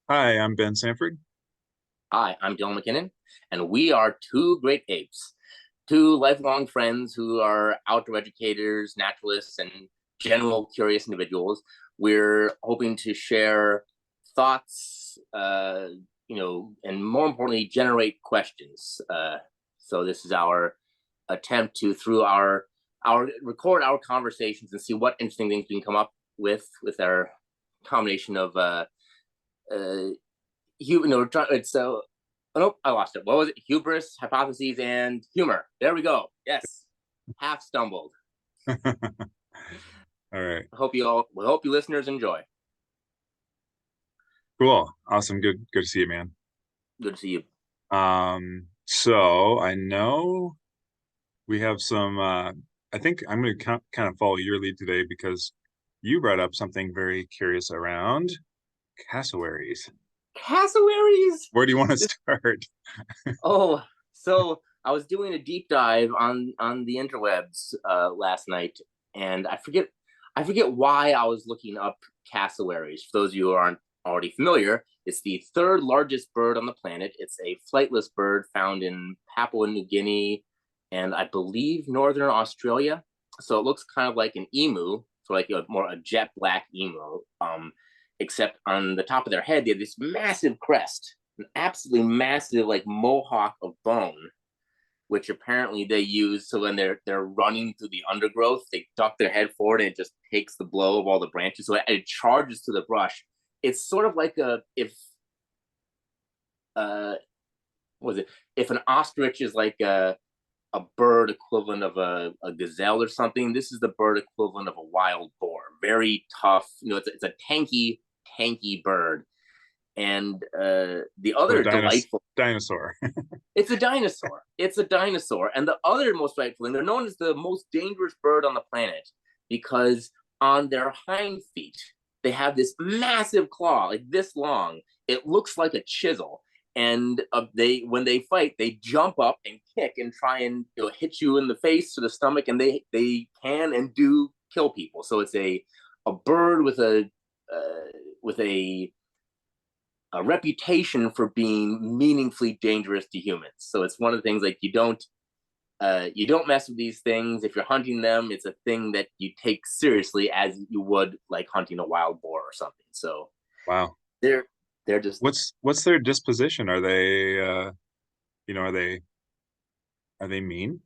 Hi, I'm Ben Sanford. Hi, I'm Dylan McKinnon, and we are two great apes, two lifelong friends who are outdoor educators, naturalists, and general curious individuals. We're hoping to share thoughts, and more importantly, generate questions. So this is our attempt to, through our record our conversations and see what interesting things we can come up with our combination of uh, it's oh nope, I lost it. What was it? Hubris, hypotheses, and humor. There we go. Yes, half stumbled. All right. We hope you listeners enjoy. Cool. Awesome. Good to see you, man. Good to see you. So I know we have some I think I'm going to kind of follow your lead today because you brought up something very curious around cassowaries. Cassowaries. Where do you want to start? Oh, so I was doing a deep dive on the interwebs last night, and I forget why I was looking up cassowaries. For those of you who aren't already familiar, it's the third largest bird on the planet. It's a flightless bird found in Papua New Guinea and I believe northern Australia. So it looks kind of like an emu, so like a jet black emu. Except on the top of their head, they have this massive crest, an absolutely massive like mohawk of bone, which apparently they use so when they're running through the undergrowth, they duck their head forward and it just takes the blow of all the branches, so it charges to the brush. It's sort of like a if uh what was it if an ostrich is like a bird equivalent of a gazelle or something. This is the bird equivalent of a wild boar. Very tough. It's a tanky bird. And the So other delightful, dinosaur. it's a dinosaur. It's a dinosaur. And the other most delightful thing, they're known as the most dangerous bird on the planet because on their hind feet, they have this massive claw, like this long. It looks like a chisel. And they, when they fight, they jump up and kick and try and hit you in the face or the stomach, and they can and do kill people. So it's a bird with a reputation for being meaningfully dangerous to humans. So it's one of the things like you don't mess with these things. If you're hunting them, it's a thing that you take seriously as you would like hunting a wild boar or something. So Wow. they're they're just What's their disposition? Are they you know, are they mean?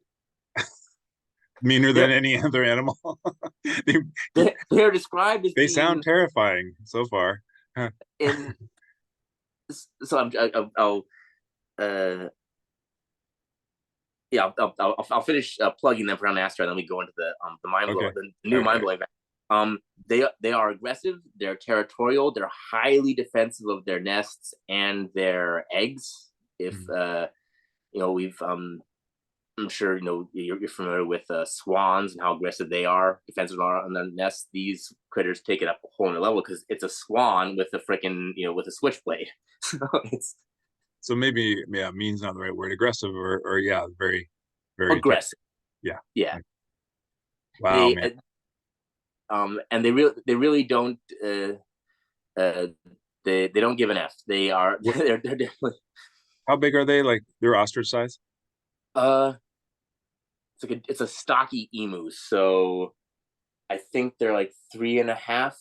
Meaner than they're any other animal? They they're described as they sound being terrifying so far. in. So I'll uh yeah, I'll finish plugging them for an asteroid, then we go into the mind blow, Okay. the All new right, all mind right. blowing. They are aggressive, they're territorial, they're highly defensive of their nests and their eggs. If Mhm. we've I'm sure you're familiar with swans and how aggressive they are, defensive on their nests. These critters take it up a whole new level because it's a swan with a freaking with a switchblade. So it's So maybe, yeah, mean's not the right word. Aggressive or yeah, very, very aggressive. yeah. Yeah, Wow, they man. and they really don't uh they don't give an F. They are What, they're definitely how big are they? Like they're ostrich size? uh it's a stocky emu. So I think they're like 3.5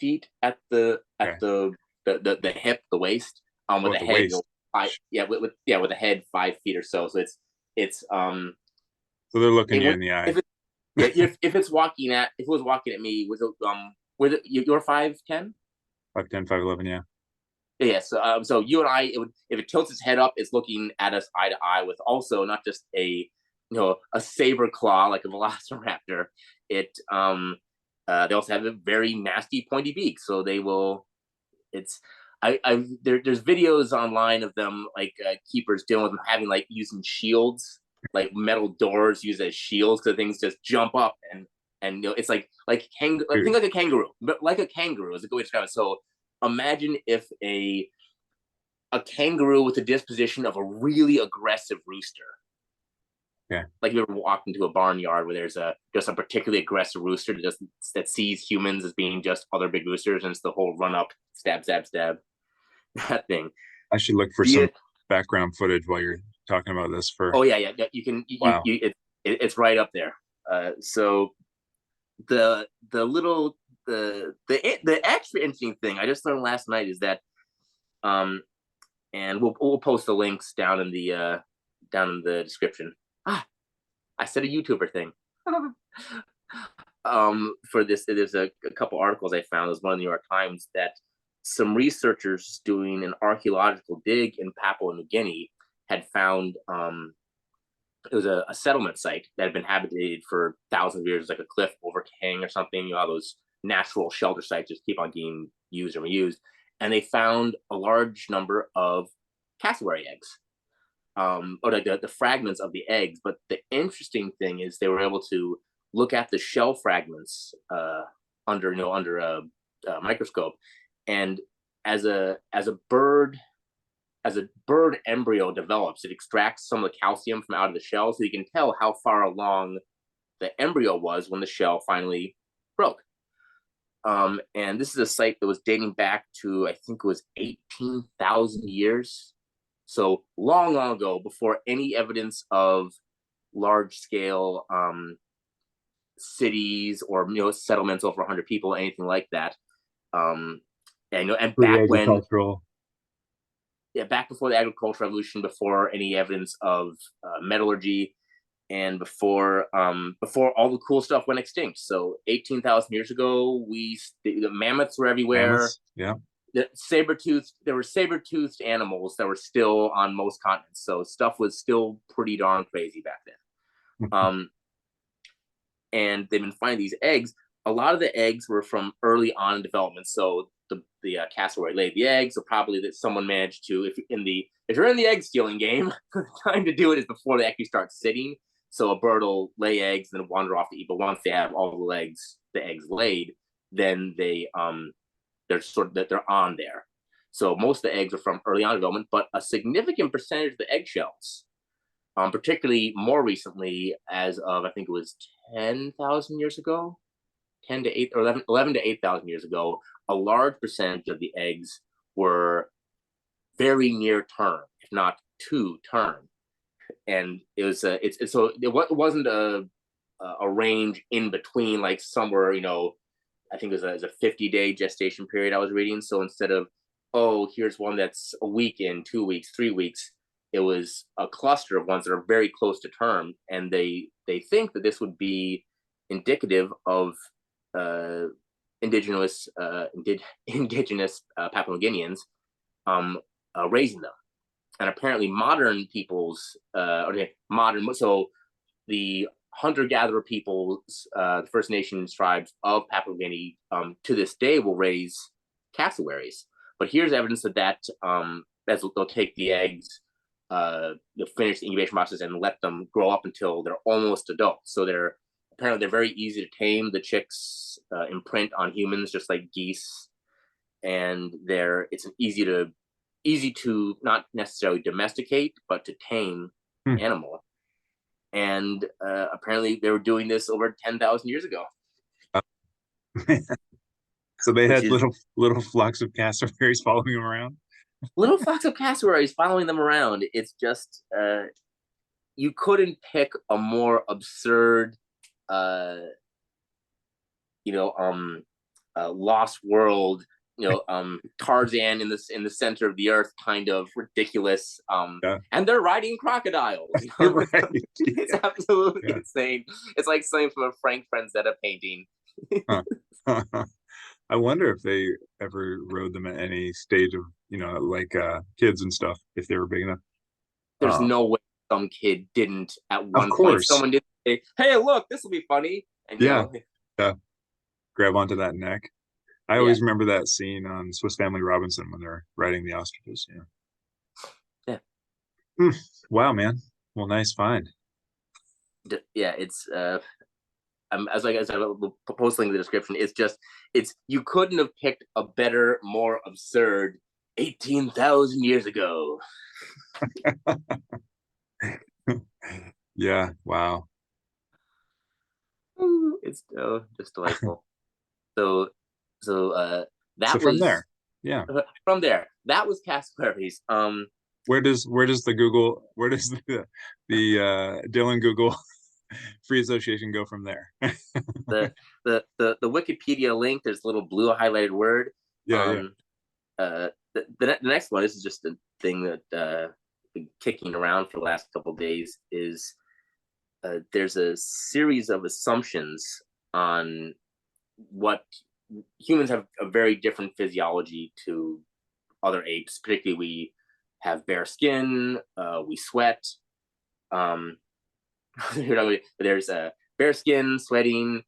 feet at Okay. the hip, the waist, Oh, with at a the head, waist. five, yeah, with a head 5 feet or so. So it's So they're looking it you would in the eye. if it yeah if it was walking at me with it you're 5'10". 5'10", 5'11", yeah. Yeah, so you and I, it would if it tilts its head up, it's looking at us eye to eye with also not just a saber claw like a velociraptor. It they also have a very nasty pointy beak, so they will. It's there's videos online of them like keepers dealing with them having like using shields, like metal doors used as shields because things just jump up and it's like think Dude. like a kangaroo, but like a kangaroo is a good way to describe it. So imagine if a kangaroo with the disposition of a really aggressive rooster. Yeah. Like you ever walked into a barnyard where there's just a particularly aggressive rooster that sees humans as being just other big roosters, and it's the whole run up, stab, stab, stab. that thing. I should look for Do some you? background footage while you're talking about this for Oh yeah. You can wow. it's right up there. So the little the extra interesting thing I just learned last night is that um and we'll post the links down in the description. Ah, I said a YouTuber thing. For this, there's a couple articles I found. There's one in the New York Times that some researchers doing an archaeological dig in Papua New Guinea had found it was a settlement site that had been habitated for thousands of years, like a cliff overhang or something. You know how those natural shelter sites just keep on getting used and reused. And they found a large number of cassowary eggs, or like the fragments of the eggs. But the interesting thing is they were able to look at the shell fragments under a microscope, and as a bird embryo develops, it extracts some of the calcium from out of the shell, so you can tell how far along the embryo was when the shell finally broke. And this is a site that was dating back to, I think it was 18,000 years. So long, long ago, before any evidence of large scale cities or settlements over 100 people, anything like that. And back when Pre-agricultural. yeah, back before the agricultural revolution, before any evidence of metallurgy, and before all the cool stuff went extinct. So 18,000 years ago, the mammoths were everywhere. Mammoths. Yeah. There were saber-toothed animals that were still on most continents. So stuff was still pretty darn crazy back then. And they've been finding these eggs. A lot of the eggs were from early on in development. So the cassowary laid the eggs, so probably that someone managed to, if you're in the egg stealing game, the time to do it is before they actually start sitting. So a bird will lay eggs and then wander off to eat. But once they have all the eggs laid, then they're on there. So most of the eggs are from early on development, but a significant percentage of the eggshells, particularly more recently, as of I think it was 10,000 years ago, 10 to 8 or 11 to 8,000 years ago, a large percentage of the eggs were very near term, if not to term. And it was so it wasn't a range in between, like somewhere, I think it was a 50-day gestation period I was reading. So instead of, oh, here's one that's a week in, 2 weeks, 3 weeks, it was a cluster of ones that are very close to term. And they think that this would be indicative of indigenous Papua New Guineans raising them. And apparently modern peoples, so the hunter-gatherer peoples, the First Nations tribes of Papua New Guinea, to this day will raise cassowaries. But here's evidence of that, as they'll take the eggs, they'll finish the incubation process and let them grow up until they're almost adults. So apparently they're very easy to tame. The chicks imprint on humans just like geese, and it's an easy to not necessarily domesticate, but to tame animal. And apparently they were doing this over 10,000 years ago. So they had little flocks of cassowaries following them around. Little flocks of cassowaries following them around. It's just you couldn't pick a more absurd, Lost World, Tarzan in the center of the earth kind of ridiculous. Yeah. And they're riding crocodiles. Right. It's absolutely insane. It's like something from a Frank Frazetta painting. I wonder if they ever rode them at any stage of, like kids and stuff, if they were big enough. There's no way some kid didn't at one Of point. course. Someone did say, "Hey, look, this will be funny." And yeah. Grab onto that neck. I always remember that scene on Swiss Family Robinson when they're riding the ostriches. Yeah. Wow, man. Well, nice find. Yeah, it's as I will post link in the description. It's you couldn't have picked a better, more absurd 18,000 years ago. Yeah. Wow. It's just delightful. So that from was there. Yeah. From there. that was Cassowaries. Where does the Google where does the Dylan Google Free Association go from there? the the Wikipedia link. There's a little blue highlighted word. Yeah, yeah. The next one. This is just a thing that been kicking around for the last couple of days. Is there's a series of assumptions on what humans have a very different physiology to other apes. Particularly, we have bare skin. We sweat. Um, there's bare skin, sweating,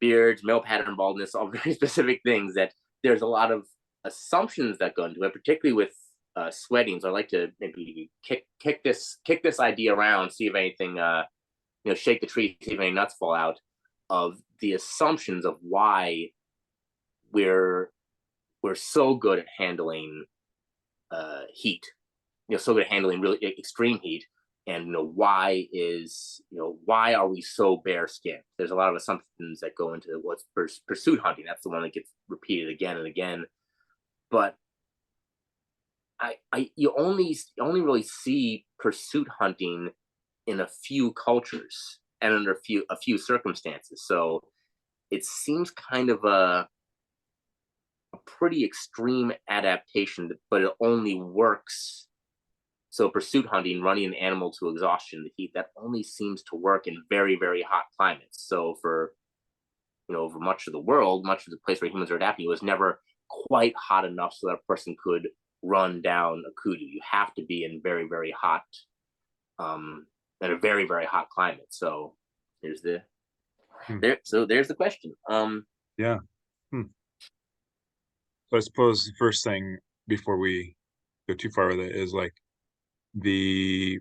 beards, male pattern baldness, all very specific things that there's a lot of assumptions that go into it, particularly with sweating. So I like to maybe kick this idea around, see if anything, shake the tree, see if any nuts fall out of the assumptions of why we're so good at handling heat, so good at handling really extreme heat. And why are we so bare skinned? There's a lot of assumptions that go into what's pursuit hunting. That's the one that gets repeated again and again. But you only really see pursuit hunting in a few cultures and under a few circumstances. So it seems kind of a pretty extreme adaptation, but it only works. So pursuit hunting, running an animal to exhaustion in the heat, that only seems to work in very, very hot climates. So for much of the world, much of the place where humans are adapting, it was never quite hot enough so that a person could run down a kudu. You have to be in very, very hot, in a very, very hot climate. So there's the question. Yeah. So I suppose the first thing before we go too far with it is like the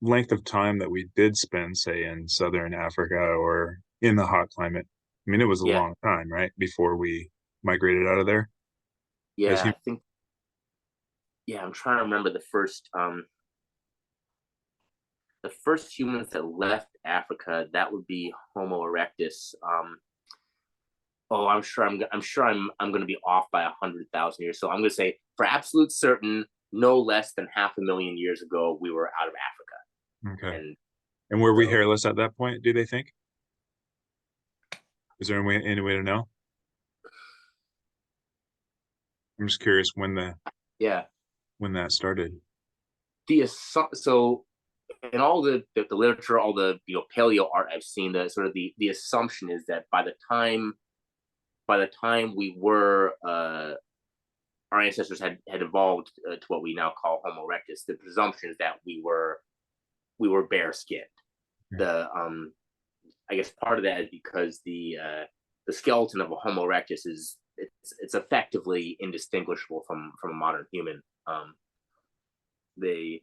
length of time that we did spend, say, in southern Africa or in the hot climate. I mean, it was a Yeah, long time, right, before we migrated out of there. As yeah, you, I think. Yeah, I'm trying to remember the first humans that left Africa. That would be Homo erectus. I'm going to be off by 100,000 years. So I'm going to say for absolute certain, no less than 500,000 years ago, we were out of Africa. okay. And And were we so, hairless at that point, do they think? Is there any way to know? I'm just curious yeah, when that started. so in all the literature, all the paleo art I've seen, the sort of the assumption is that by the time we were our ancestors had evolved to what we now call Homo erectus, the presumption is that we were bare skinned. Yeah. The I guess part of that is because the skeleton of a Homo erectus it's effectively indistinguishable from a modern human. They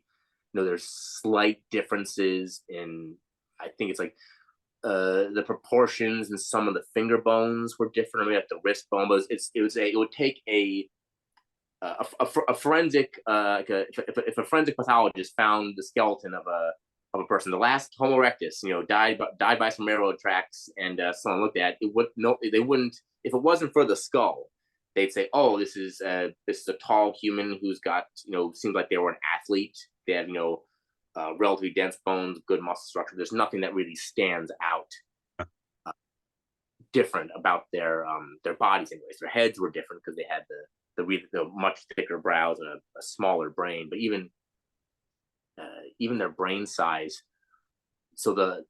there's slight differences in, I think it's like the proportions and some of the finger bones were different. I mean, at the wrist bone, but it would take a forensic if a forensic pathologist found the skeleton of a person, the last Homo erectus, died by some railroad tracks, and someone looked at it, they wouldn't, if it wasn't for the skull, they'd say, oh, this is a tall human who's got, seems like they were an athlete. They had relatively dense bones, good muscle structure. There's nothing that really stands out different about their bodies. Anyways, their heads were different because they had the much thicker brows and a smaller brain. But even their brain size. So the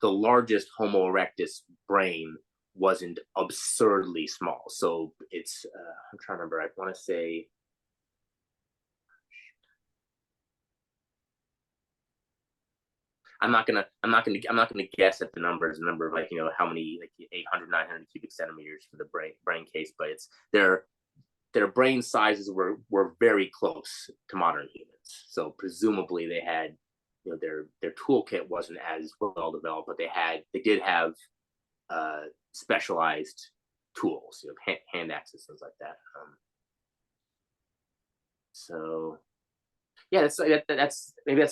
largest Homo erectus brain wasn't absurdly small. So it's I'm trying to remember. I want to say. I'm not gonna guess at the numbers. The number of how many 800, 900 cubic centimeters for the brain case, but it's their brain sizes were very close to modern humans. So presumably they had, their toolkit wasn't as well developed, but they did have specialized tools, hand axes, things like that. So yeah, that's maybe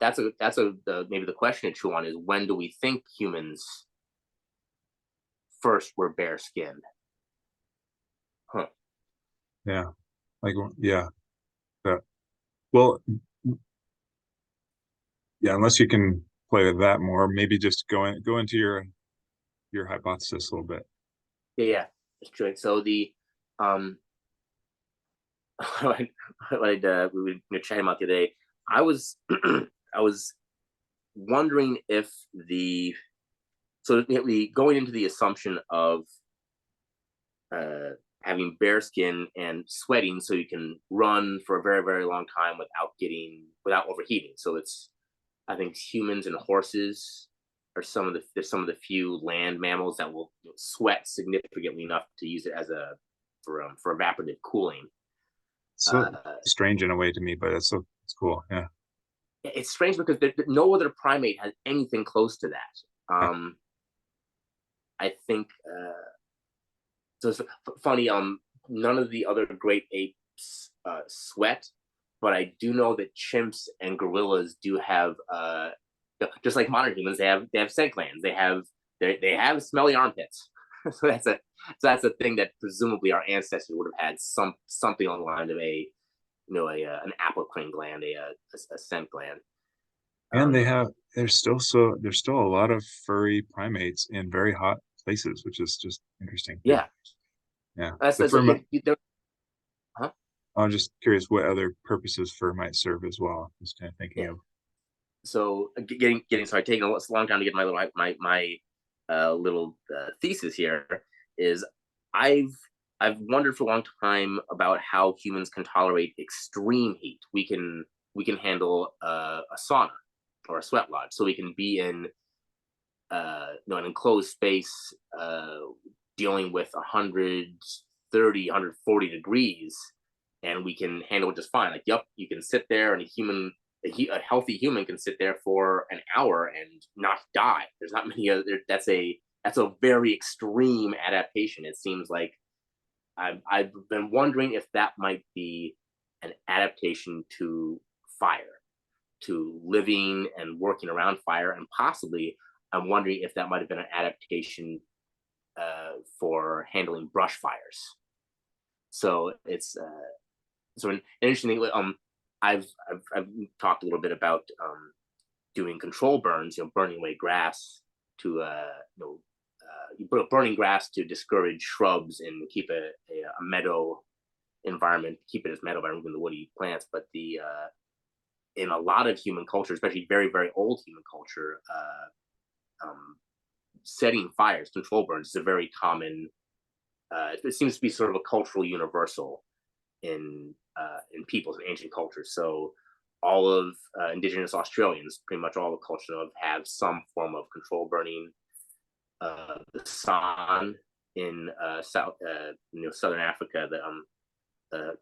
maybe the question to chew on is, when do we think humans first were bare skinned? Huh. Yeah. Like, yeah. That, well, yeah, unless you can play with that more, maybe just go into your hypothesis a little bit. Yeah, yeah, it's true. So the um, we were chatting about the other day. I was I was wondering if the so we going into the assumption of uh, having bare skin and sweating, so you can run for a very very long time without overheating. So it's I think humans and horses are some of the few land mammals that will sweat significantly enough to use it as a for evaporative cooling. So Uh, strange in a way to me, but it's cool. Yeah. it's strange because no other primate has anything close to that. Yeah. I think so. It's funny. None of the other great apes sweat, but I do know that chimps and gorillas do have just like modern humans. They have scent glands. They have smelly armpits. so that's a thing that presumably our ancestors would have had something along the line of an apocrine gland, a scent gland. And Um, there's still a lot of furry primates in very hot places, which is just interesting too. yeah, Yeah. that's, The that's fur, huh? I'm just curious what other purposes fur might serve as well. Just kind of thinking Yeah. of, So getting sorry, taking a long time to get my little thesis here is I've I've wondered for a long time about how humans can tolerate extreme heat. We can handle a sauna or a sweat lodge, so we can be in an enclosed space dealing with 130, 140 degrees, and we can handle it just fine. Like, yep, you can sit there, and a healthy human can sit there for an hour and not die. There's not many other. That's a very extreme adaptation. It seems like I've been wondering if that might be an adaptation to fire, to living and working around fire, and possibly I'm wondering if that might have been an adaptation for handling brush fires. So it's an interesting thing. I've talked a little bit about doing control burns, burning away grass to you put burning grass to discourage shrubs and keep a meadow environment, keep it as meadow by removing the woody plants. But the in a lot of human culture, especially very very old human culture, setting fires, control burns is a very common. It seems to be sort of a cultural universal in peoples in ancient cultures. So all of indigenous Australians, pretty much all the culture of, have some form of control burning. The San in southern Africa, the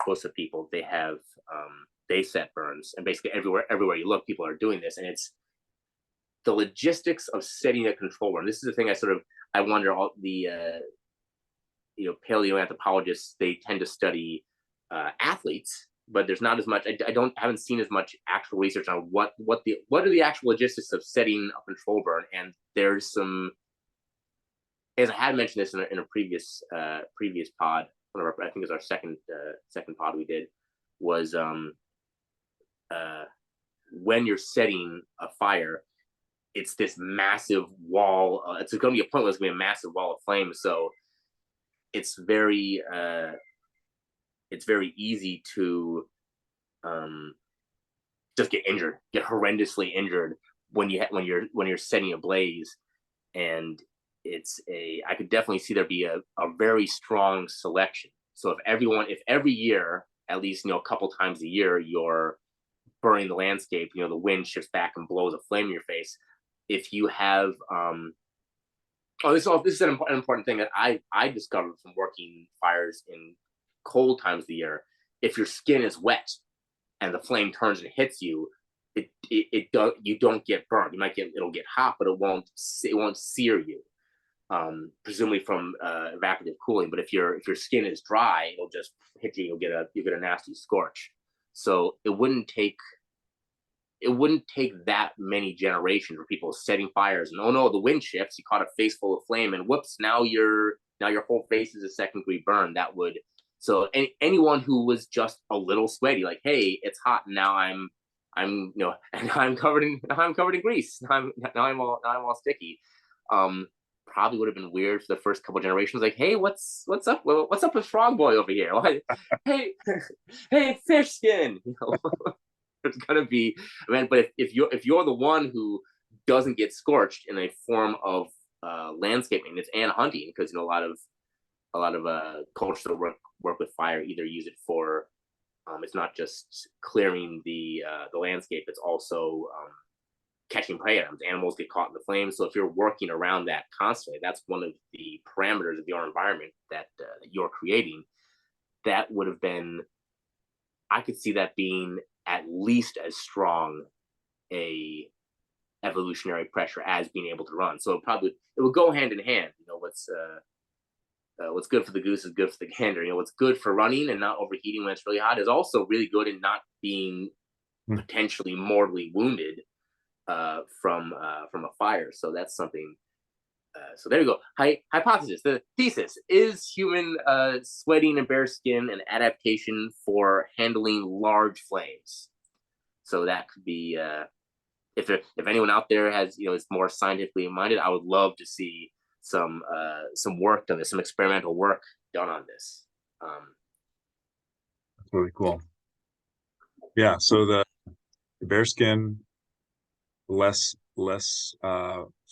Xhosa people, they set burns, and basically everywhere you look, people are doing this, and it's the logistics of setting a control burn. This is the thing I wonder. All the paleoanthropologists, they tend to study athletes, but there's not as much. I haven't seen as much actual research on what are the actual logistics of setting a control burn. And there's some, as I had mentioned this in a previous pod, I think it was our second pod we did, was when you're setting a fire, it's this massive wall. It's going to be a point where it's going to be a massive wall of flame. So it's very easy to just get injured, get horrendously injured when you're setting a blaze. And I could definitely see there be a very strong selection. So if every year, at least a couple times a year, you're burning the landscape, the wind shifts back and blows a flame in your face. If you have this is an important thing that I discovered from working fires in cold times of the year. If your skin is wet and the flame turns and hits you, you don't get burned. It'll get hot, but it won't sear you. Presumably from evaporative cooling. But if your skin is dry, it'll just hit you. You'll get a nasty scorch. So it wouldn't take that many generations for people setting fires, and oh no, the wind shifts, you caught a face full of flame, and whoops, now your whole face is a second degree burn. That would So anyone who was just a little sweaty, like, hey, it's hot, and now and I'm covered in grease. Now I'm all sticky. Probably would have been weird for the first couple generations. Like, hey, what's up? What's up with Frog Boy over here? Like, hey, hey, fish skin. It's gonna be, man. But if you're the one who doesn't get scorched in a form of landscape maintenance and hunting, because a lot of cultures that work with fire either use it for it's not just clearing the landscape, it's also catching prey items. Animals get caught in the flames, so if you're working around that constantly, that's one of the parameters of your environment that you're creating. That would have been, I could see that being at least as strong a evolutionary pressure as being able to run. So it would go hand in hand. What's good for the goose is good for the gander. What's good for running and not overheating when it's really hot is also really good in not being potentially mortally wounded from a fire. So that's something. So there you go. Hypothesis. The thesis is human sweating and bare skin an adaptation for handling large flames. So that could be if anyone out there has is more scientifically minded, I would love to see some work done, some experimental work done on this. That's really cool. Yeah, so the bear skin, less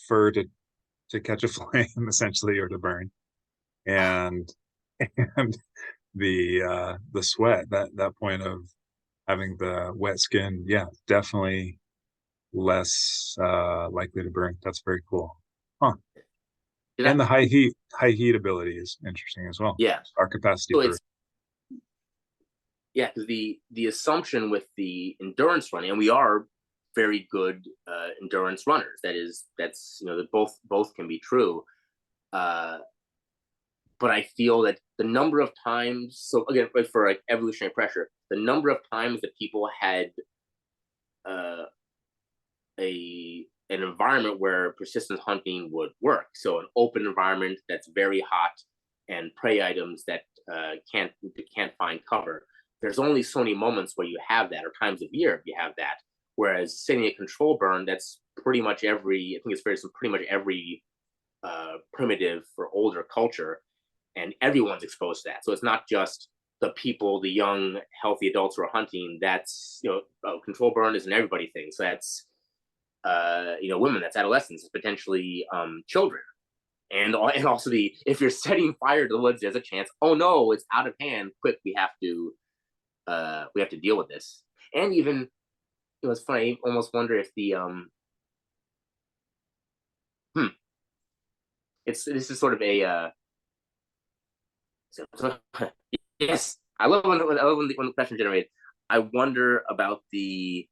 fur to catch a flame essentially, or to burn, and the sweat, that point of having the wet skin, yeah, definitely less likely to burn. That's very cool. Huh. And the high heat ability is interesting as well. Yeah. Our capacity So for because the assumption with the endurance running, and we are very good endurance runners. That's that both can be true. But I feel that the number of times, so again, for like evolutionary pressure, the number of times that people had uh, an environment where persistent hunting would work. So an open environment that's very hot and prey items that can't find cover. There's only so many moments where you have that, or times of year you have that. Whereas setting a control burn, that's pretty much I think it's fair to say pretty much every primitive or older culture, and everyone's exposed to that. So it's not just the people, the young, healthy adults who are hunting. That's control burn is an everybody thing. So that's women, that's adolescents, potentially children, and also if you're setting fire to the woods, there's a chance. Oh no, it's out of hand! Quick, we have to deal with this. And even it's funny. I almost wonder if the this is sort of a yes. I love when the question generated. I wonder about if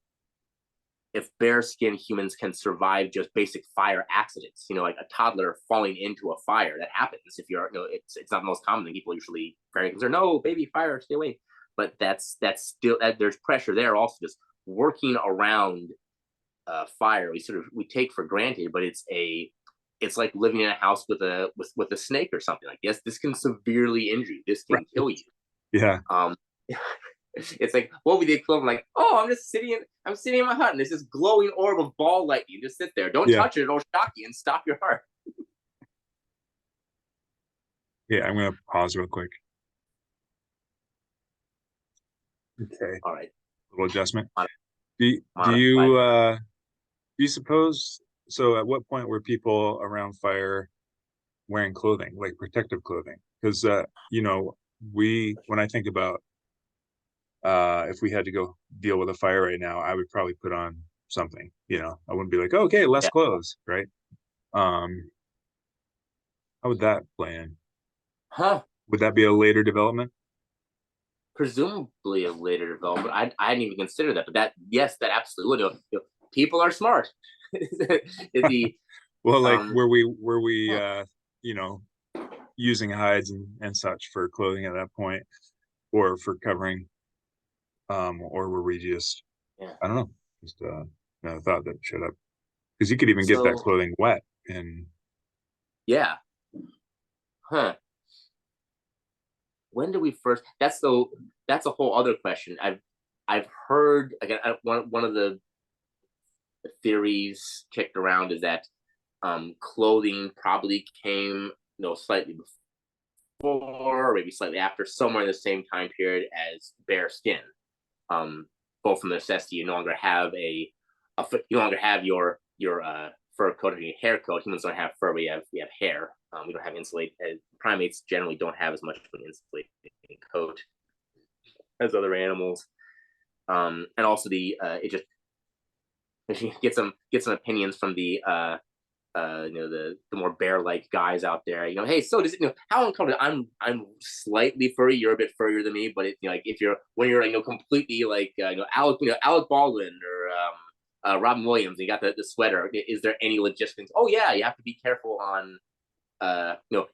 bare skin humans can survive just basic fire accidents. Like a toddler falling into a fire. That happens if you're. It's not the most common thing. People usually very concerned. No, baby, fire, stay away. But that's still there's pressure there. Also, just working around fire, we take for granted, but it's like living in a house with a snake or something like this. This can severely injure you. This can kill you. Yeah. It's like what we did. Like, oh, I'm sitting in my hut, and there's this glowing orb of ball lightning. Just sit there. Don't touch it. It'll shock you and stop your heart. Yeah, I'm gonna pause real quick. Okay. All right. Little adjustment. Do you suppose, so at what point were people around fire wearing clothing, like protective clothing? Because when I think about if we had to go deal with a fire right now, I would probably put on something. I wouldn't be like, okay, less clothes, right? How would that play in? Huh? Would that be a later development? Presumably a later development. I hadn't even considered that, but that absolutely would. People are smart. Well, like were we using hides and such for clothing at that point, or for covering, or were we just I don't know, just another thought that showed up, because you could even get that clothing wet and yeah. Huh. when did we first? That's a whole other question. I've heard again one of the theories kicked around is that clothing probably came slightly before or maybe slightly after, somewhere in the same time period as bare skin. Both from necessity, you no longer have you no longer have your fur coat or your hair coat. Humans don't have fur, we have hair. We don't have insulate. Primates generally don't have as much of an insulating coat as other animals. And also it just get some opinions from the more bear-like guys out there. Hey, so does it? How uncomfortable? I'm slightly furry. You're a bit furrier than me, but like if you're completely like Alec Baldwin or Robin Williams, and you got the sweater. Is there any logistics? Oh yeah, you have to be careful on.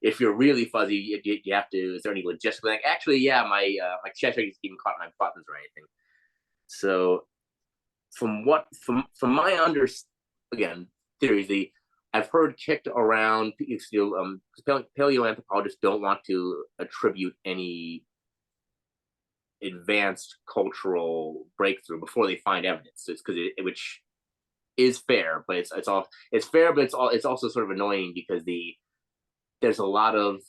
If you're really fuzzy, you have to. Is there any logistics? Like actually, yeah, my chest is even caught my buttons or anything. So from my again theories, I've heard kicked around. Paleoanthropologists don't want to attribute any advanced cultural breakthrough before they find evidence. It's because which is fair, but it's fair, but it's also sort of annoying because there's a lot of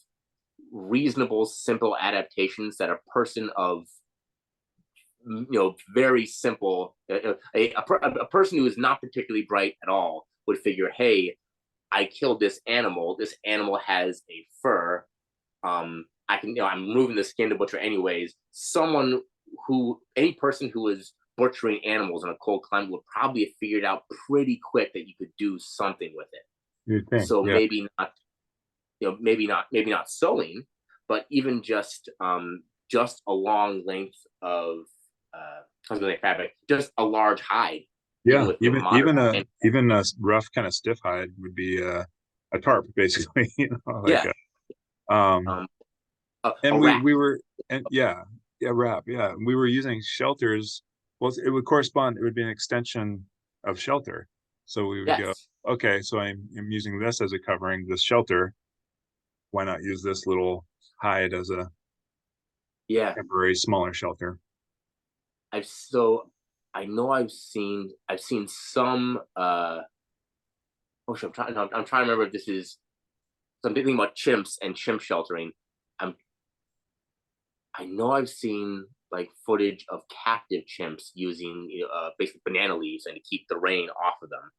reasonable, simple adaptations that a person of very simple a person who is not particularly bright at all would figure, hey, I killed this animal. This animal has a fur. I can, I'm removing the skin to butcher anyways. Any person who is butchering animals in a cold climate would probably have figured out pretty quick that you could do something with it. You think? So Yeah. maybe not sewing, but even just a long length of I was going to say fabric, just a large hide. Yeah, even a rough kind of stiff hide would be a tarp, basically. Yeah. Um, and a wrap. we were wrap, yeah. We were using shelters. Well, it would correspond. It would be an extension of shelter. So we would go, Yes. okay, so I'm using this as a covering, this shelter. Why not use this little hide as a temporary smaller shelter? I know I've seen some I'm trying to remember if this is something about chimps and chimp sheltering. I know I've seen like footage of captive chimps using basically banana leaves and to keep the rain off of them.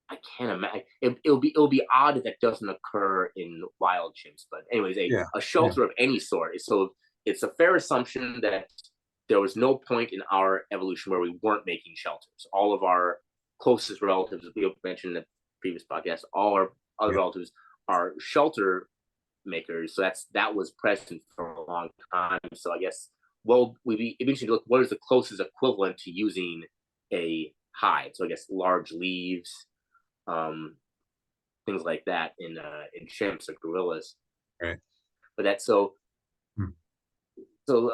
I can't imagine. It'll be odd if that doesn't occur in wild chimps. But anyways, a shelter of any sort is so. It's a fair assumption that there was no point in our evolution where we weren't making shelters. All of our closest relatives, as we mentioned in the previous podcast, all our other relatives are shelter makers. So that was present for a long time. So I guess we eventually look what is the closest equivalent to using a hide. So I guess large leaves, things like that in chimps or gorillas. Right. But that's so. So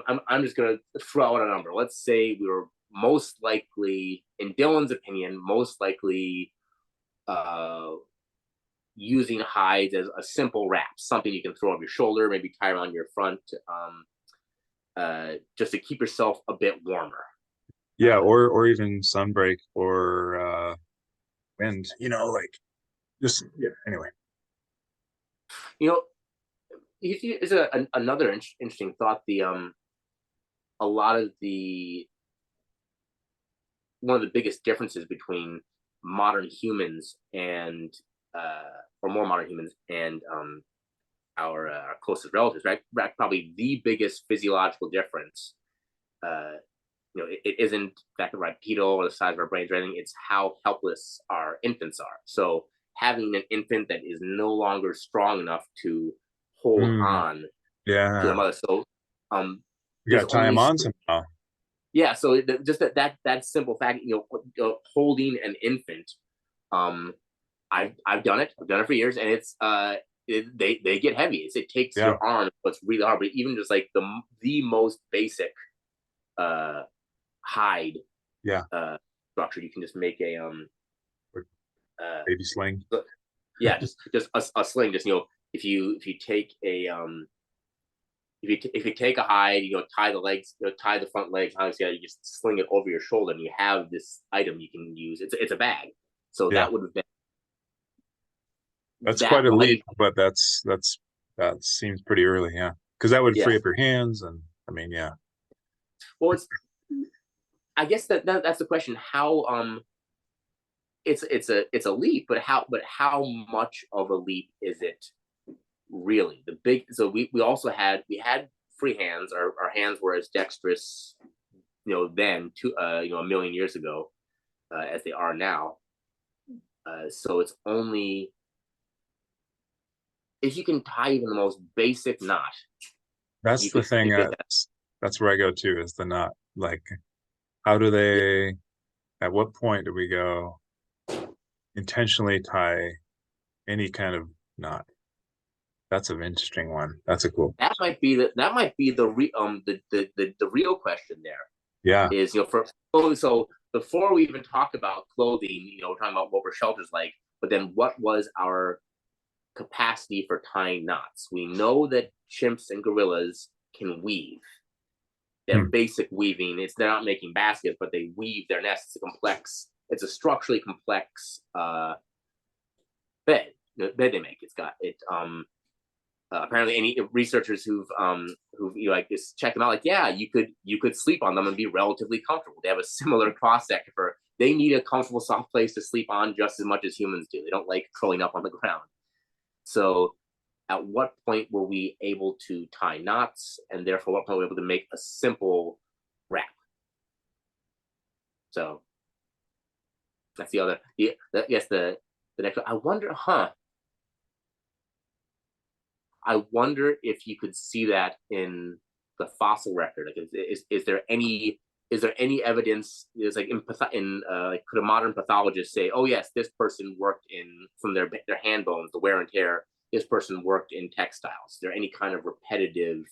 I'm just gonna throw out a number. Let's say we were most likely, in Dylan's opinion, most likely using hides as a simple wrap, something you can throw over your shoulder, maybe tie around your front, just to keep yourself a bit warmer. Yeah, or even sunbreak or wind. Just anyway. Is another interesting thought. A lot of one of the biggest differences between modern humans and or more modern humans and our closest relatives, right? Probably the biggest physiological difference. It isn't the fact that we're bipedal or the size of our brains or anything. It's how helpless our infants are. So having an infant that is no longer strong enough to hold on to the mother. So you gotta tie him on somehow. Yeah, so just that simple fact, holding an infant, I've done it. I've done it for years, and it's they get heavy. It takes your arm, but it's really hard. But even just like the most basic hide structure, you can just make a baby sling. Yeah, just a sling, just if you take a if you take a hide, tie the legs, tie the front legs, obviously you just sling it over your shoulder, and you have this item you can use. It's a bag, so Yeah, that would have been that's quite that a might leap, but that seems pretty early, yeah. Because that would yeah. free up your hands, and I mean, yeah, Well, it's I guess that's the question. How it's a leap, but how much of a leap is it really? The big so we also had free hands. Our hands were as dexterous, then to a million years ago, as they are now. So it's only if you can tie even the most basic knot, that's you the could thing. figure that. That's where I go to is the knot. Like, how do Yeah, they? At what point do we go intentionally tie any kind of knot? That's an interesting one. That's a cool. that might be the real question there Yeah, is for clothing. So before we even talk about clothing, we're talking about what were shelters like, but then what was our capacity for tying knots? We know that chimps and gorillas can weave. They have hmm. basic weaving. They're not making baskets, but they weave their nests. It's a structurally complex bed. The bed they make. It's got it. Apparently, any researchers who've like just checked them out, like yeah, you could sleep on them and be relatively comfortable. They have a similar cross section for. They need a comfortable, soft place to sleep on just as much as humans do. They don't like curling up on the ground. So at what point were we able to tie knots, and therefore what point were we able to make a simple wrap? So that's the other. Yes, the next one. I wonder, I wonder if you could see that in the fossil record. Like, is there any evidence? Is like like, could a modern pathologist say, oh yes, this person worked in from their hand bones, the wear and tear. This person worked in textiles. Is there any kind of repetitive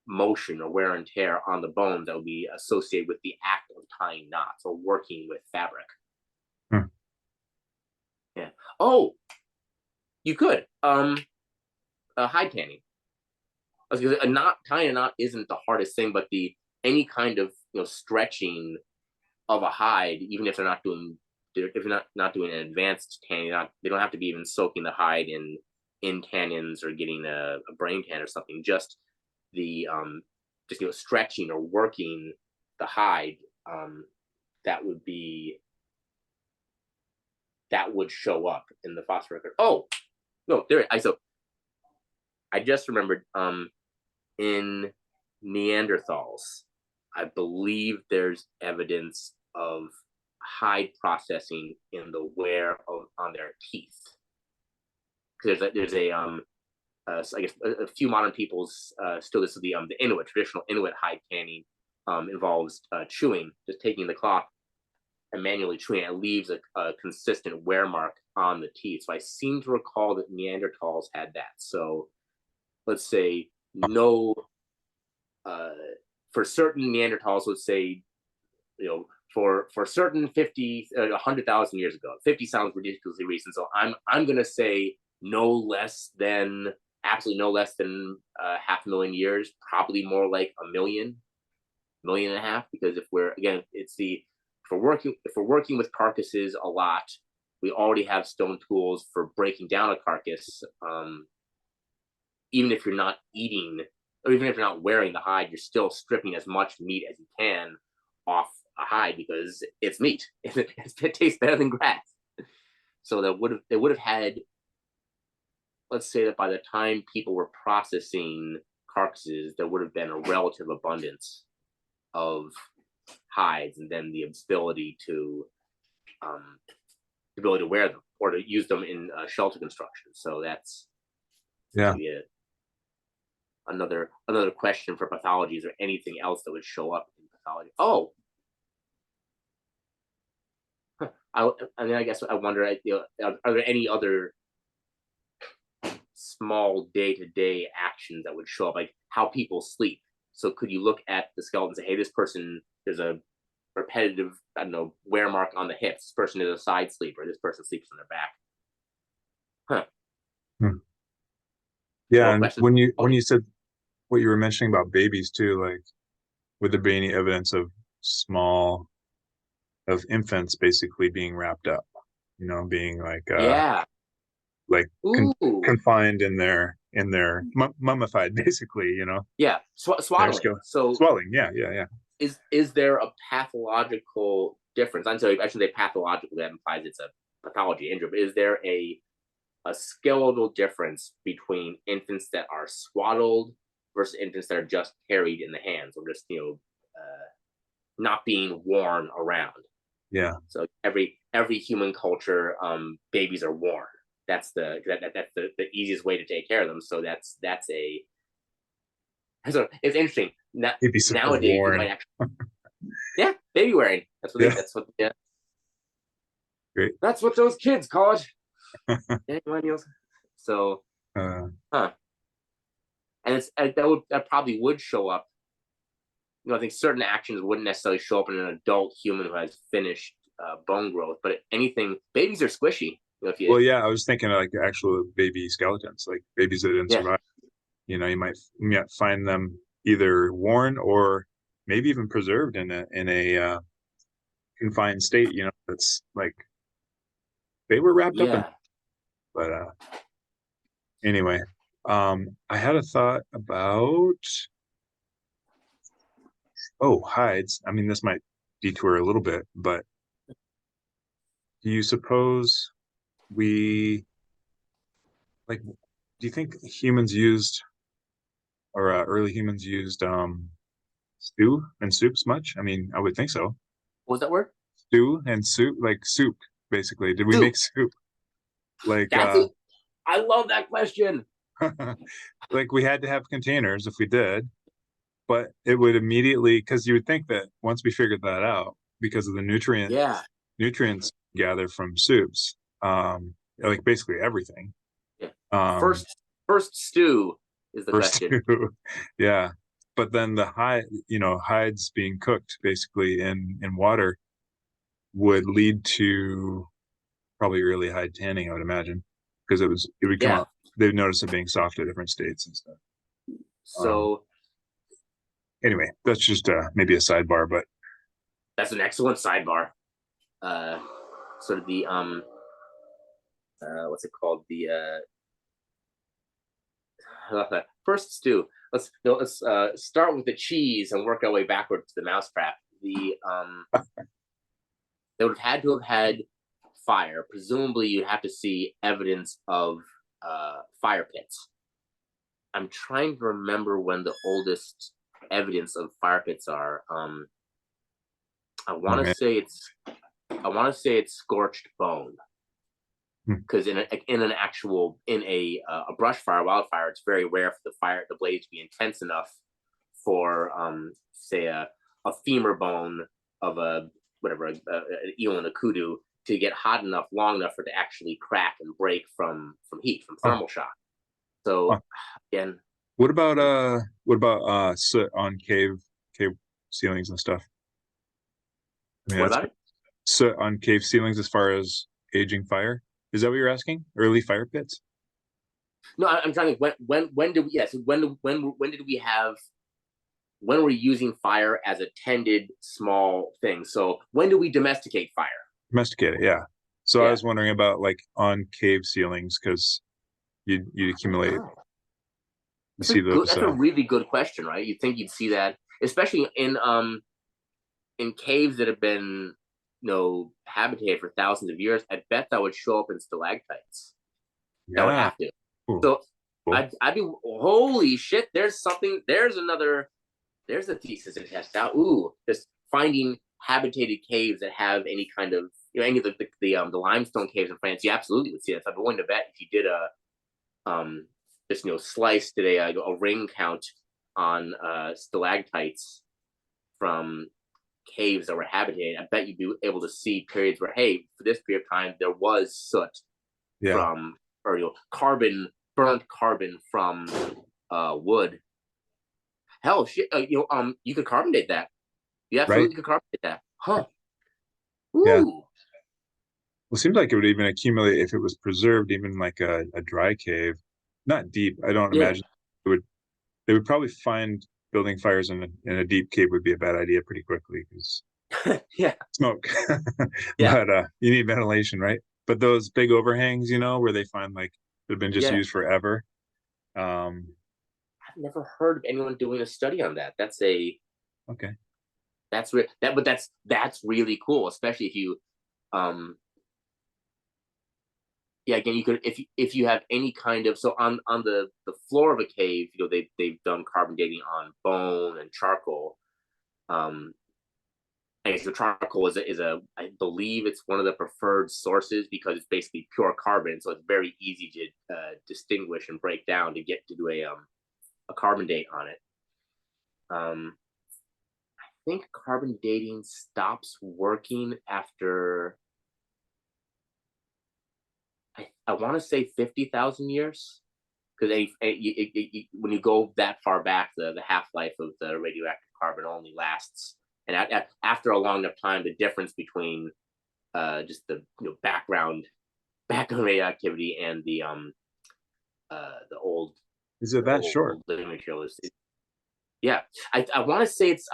motion or wear and tear on the bones that would be associated with the act of tying knots or working with fabric? Hmm. Yeah. Oh, you could. Hide tanning. Because a knot tying a knot isn't the hardest thing, but the any kind of stretching of a hide, even if they're not doing if you're not doing an advanced tanning, they don't have to be even soaking the hide in tannins or getting a brain tan or something. Just the just stretching or working the hide, um, that would be that would show up in the phosphor record. Oh no, there I so I just remembered in Neanderthals, I believe there's evidence of hide processing in the wear of on their teeth. Because there's a so I guess a few modern peoples still this is the Inuit traditional Inuit hide tanning involves chewing, just taking the cloth and manually chewing. It leaves a consistent wear mark on the teeth. So I seem to recall that Neanderthals had that. So let's say no uh, for certain Neanderthals, let's say, for certain 50, 100,000 years ago, 50 sounds ridiculously recent. So I'm going to say absolutely no less than half a million years, probably more like a million and a half, because if we're, again, if we're working with carcasses a lot, we already have stone tools for breaking down a carcass. Even if you're not eating, or even if you're not wearing the hide, you're still stripping as much meat as you can off a hide because it's meat. It tastes better than grass. So they would have had, let's say that by the time people were processing carcasses, there would have been a relative abundance of hides, and then the um, ability to wear them or to use them in shelter construction. So that's Yeah. maybe another question for pathology. Is there anything else that would show up in pathology? Oh, I mean, I guess I wonder, are there any other small day-to-day actions that would show up, like how people sleep? So could you look at the skeleton and say, hey, this person, there's a repetitive, I don't know, wear mark on the hips. This person is a side sleeper. This person sleeps on their back. Huh. Hmm. Yeah, More and questions? when you said what you were mentioning about babies too, like would there be any evidence of small of infants basically being wrapped up, being Yeah. like Ooh. confined in their mummified basically, Yeah. their Swaddling. skill So swelling. Yeah, yeah, yeah. is there a pathological difference? I'm sorry, I should say pathological. That implies it's a pathology injury. But is there a skeletal difference between infants that are swaddled versus infants that are just carried in the hands or just not being worn around? Yeah. So every human culture, babies are worn. That's the easiest way to take care of them. So that's a so it's interesting. Babies are Nowadays, we worn. might actually, yeah, baby wearing. Yeah, Yeah, great. that's what those kids call it. Yeah, millennials. So, uh huh? And that probably would show up. I think certain actions wouldn't necessarily show up in an adult human who has finished bone growth, but anything, babies are squishy. If you, well, yeah, I was thinking like actual baby skeletons, like babies that didn't yeah, survive. You might find them either worn or maybe even preserved in a confined state, that's like they were wrapped up in. yeah. But anyway, I had a thought about, hides. I mean, this might detour a little bit, but do you suppose we like? Do you think humans used or early humans used stew and soups much? I mean, I would think so. What was that word? Stew and soup, like soup, basically. Did we Soup. make soup? Like That's it. I love that question. like we had to have containers if we did, but it would immediately because you would think that once we figured that out, because of the Yeah, nutrients gathered from soups, like basically everything. yeah. Um, First stew is the first question. two, yeah. But then hides being cooked basically in water would lead to probably really high tanning, I would imagine, because it would come Yeah. out. They'd notice it being soft at different states and stuff. Um, So anyway, that's just maybe a sidebar, but that's an excellent sidebar. Uh, sort of the what's it called? The first stew. Let's start with the cheese and work our way backward to the mousetrap. They would have had to have had fire. Presumably, you'd have to see evidence of fire pits. I'm trying to remember when the oldest evidence of fire pits are. I oh want to man. say it's scorched bone Hmm. because in a brush fire, wildfire, it's very rare for the blaze to be intense enough for say a femur bone of a whatever an eel and a kudu to get hot enough, long enough for it to actually crack and break from heat, from Huh, thermal shock. huh. So again, What about soot on cave ceilings and stuff? I mean, what that's about it? soot on cave ceilings as far as aging fire. Is that what you're asking? Early fire pits? No, I'm trying to when did we yes when did we have when we're using fire as a tended small thing. So when do we domesticate fire? Domesticated, yeah. So I Yeah. was wondering about like on cave ceilings because you'd accumulate. Oh, You see those. that's a really good question, right? You'd think you'd see that, especially in caves that have been habitated for thousands of years. I bet that would show up in stalactites. That would Yeah. have to. Cool. So Cool. I'd be holy shit. There's something. There's a thesis to test out. Ooh, just finding habitated caves that have any kind of any of the limestone caves in France. You absolutely would see that. So I'm willing to bet if you did a just slice today a ring count on stalactites from caves that were habitated, I bet you'd be able to see periods where, hey, for this period of time, there was soot Yeah. from, or burnt carbon from wood. Hell, shit, you could carbonate that. You Right. absolutely could carbonate that, huh? Yeah. Ooh, Well, it seems like it would even accumulate if it was preserved, even like a dry cave. not deep. I don't Yeah, imagine it would. They would probably find building fires in a deep cave would be a bad idea pretty quickly because yeah, smoke. yeah, But you need ventilation, right? But those big overhangs, where they find like they've been just yeah. used forever. Um, I've never heard of anyone doing a study on that. okay. That's really cool, especially if you um yeah, again, you could, if you have any kind of, so on the floor of a cave, they've done carbon dating on bone and charcoal. um I guess the charcoal is a I believe it's one of the preferred sources because it's basically pure carbon, so it's very easy to distinguish and break down to get to do a carbon date on it. I think carbon dating stops working after, I want to say 50,000 years, because when you go that far back, the half life of the radioactive carbon only lasts, and after a long enough time, the difference between just the background radioactivity and the old Is it the that old short? living material is, yeah. I want to say it's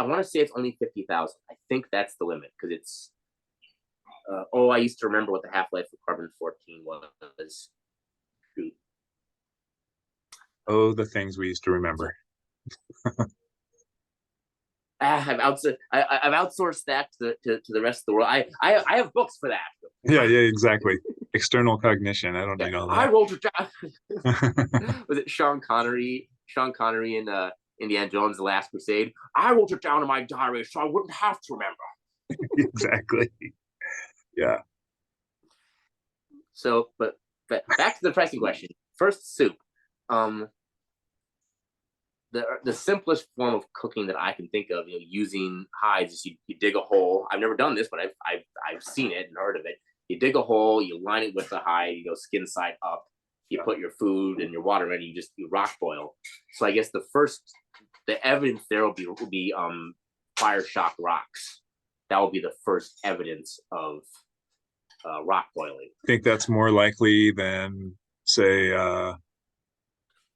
only 50,000. I think that's the limit because it's I used to remember what the half life of carbon 14 was. Shoot. Oh, the things we used to So remember. I've outsourced that to the rest of the world. I have books for Yeah, that. yeah, exactly. External cognition. I don't Yeah, need all I that. wrote it down. Was it Sean Connery? Sean Connery in Indiana Jones: The Last Crusade. I wrote it down in my diary so I wouldn't have to remember. Exactly. Yeah. So, but back to the pressing question. First, soup. Um, the simplest form of cooking that I can think of, using hides, is you dig a hole. I've never done this, but I've seen it and heard of it. You dig a hole, you line it with the hide, you go skin side up. You put your food and your water in, you rock boil. So I guess the evidence there will be fire shock rocks. That will be the first evidence of rock boiling. Think that's more likely than, say,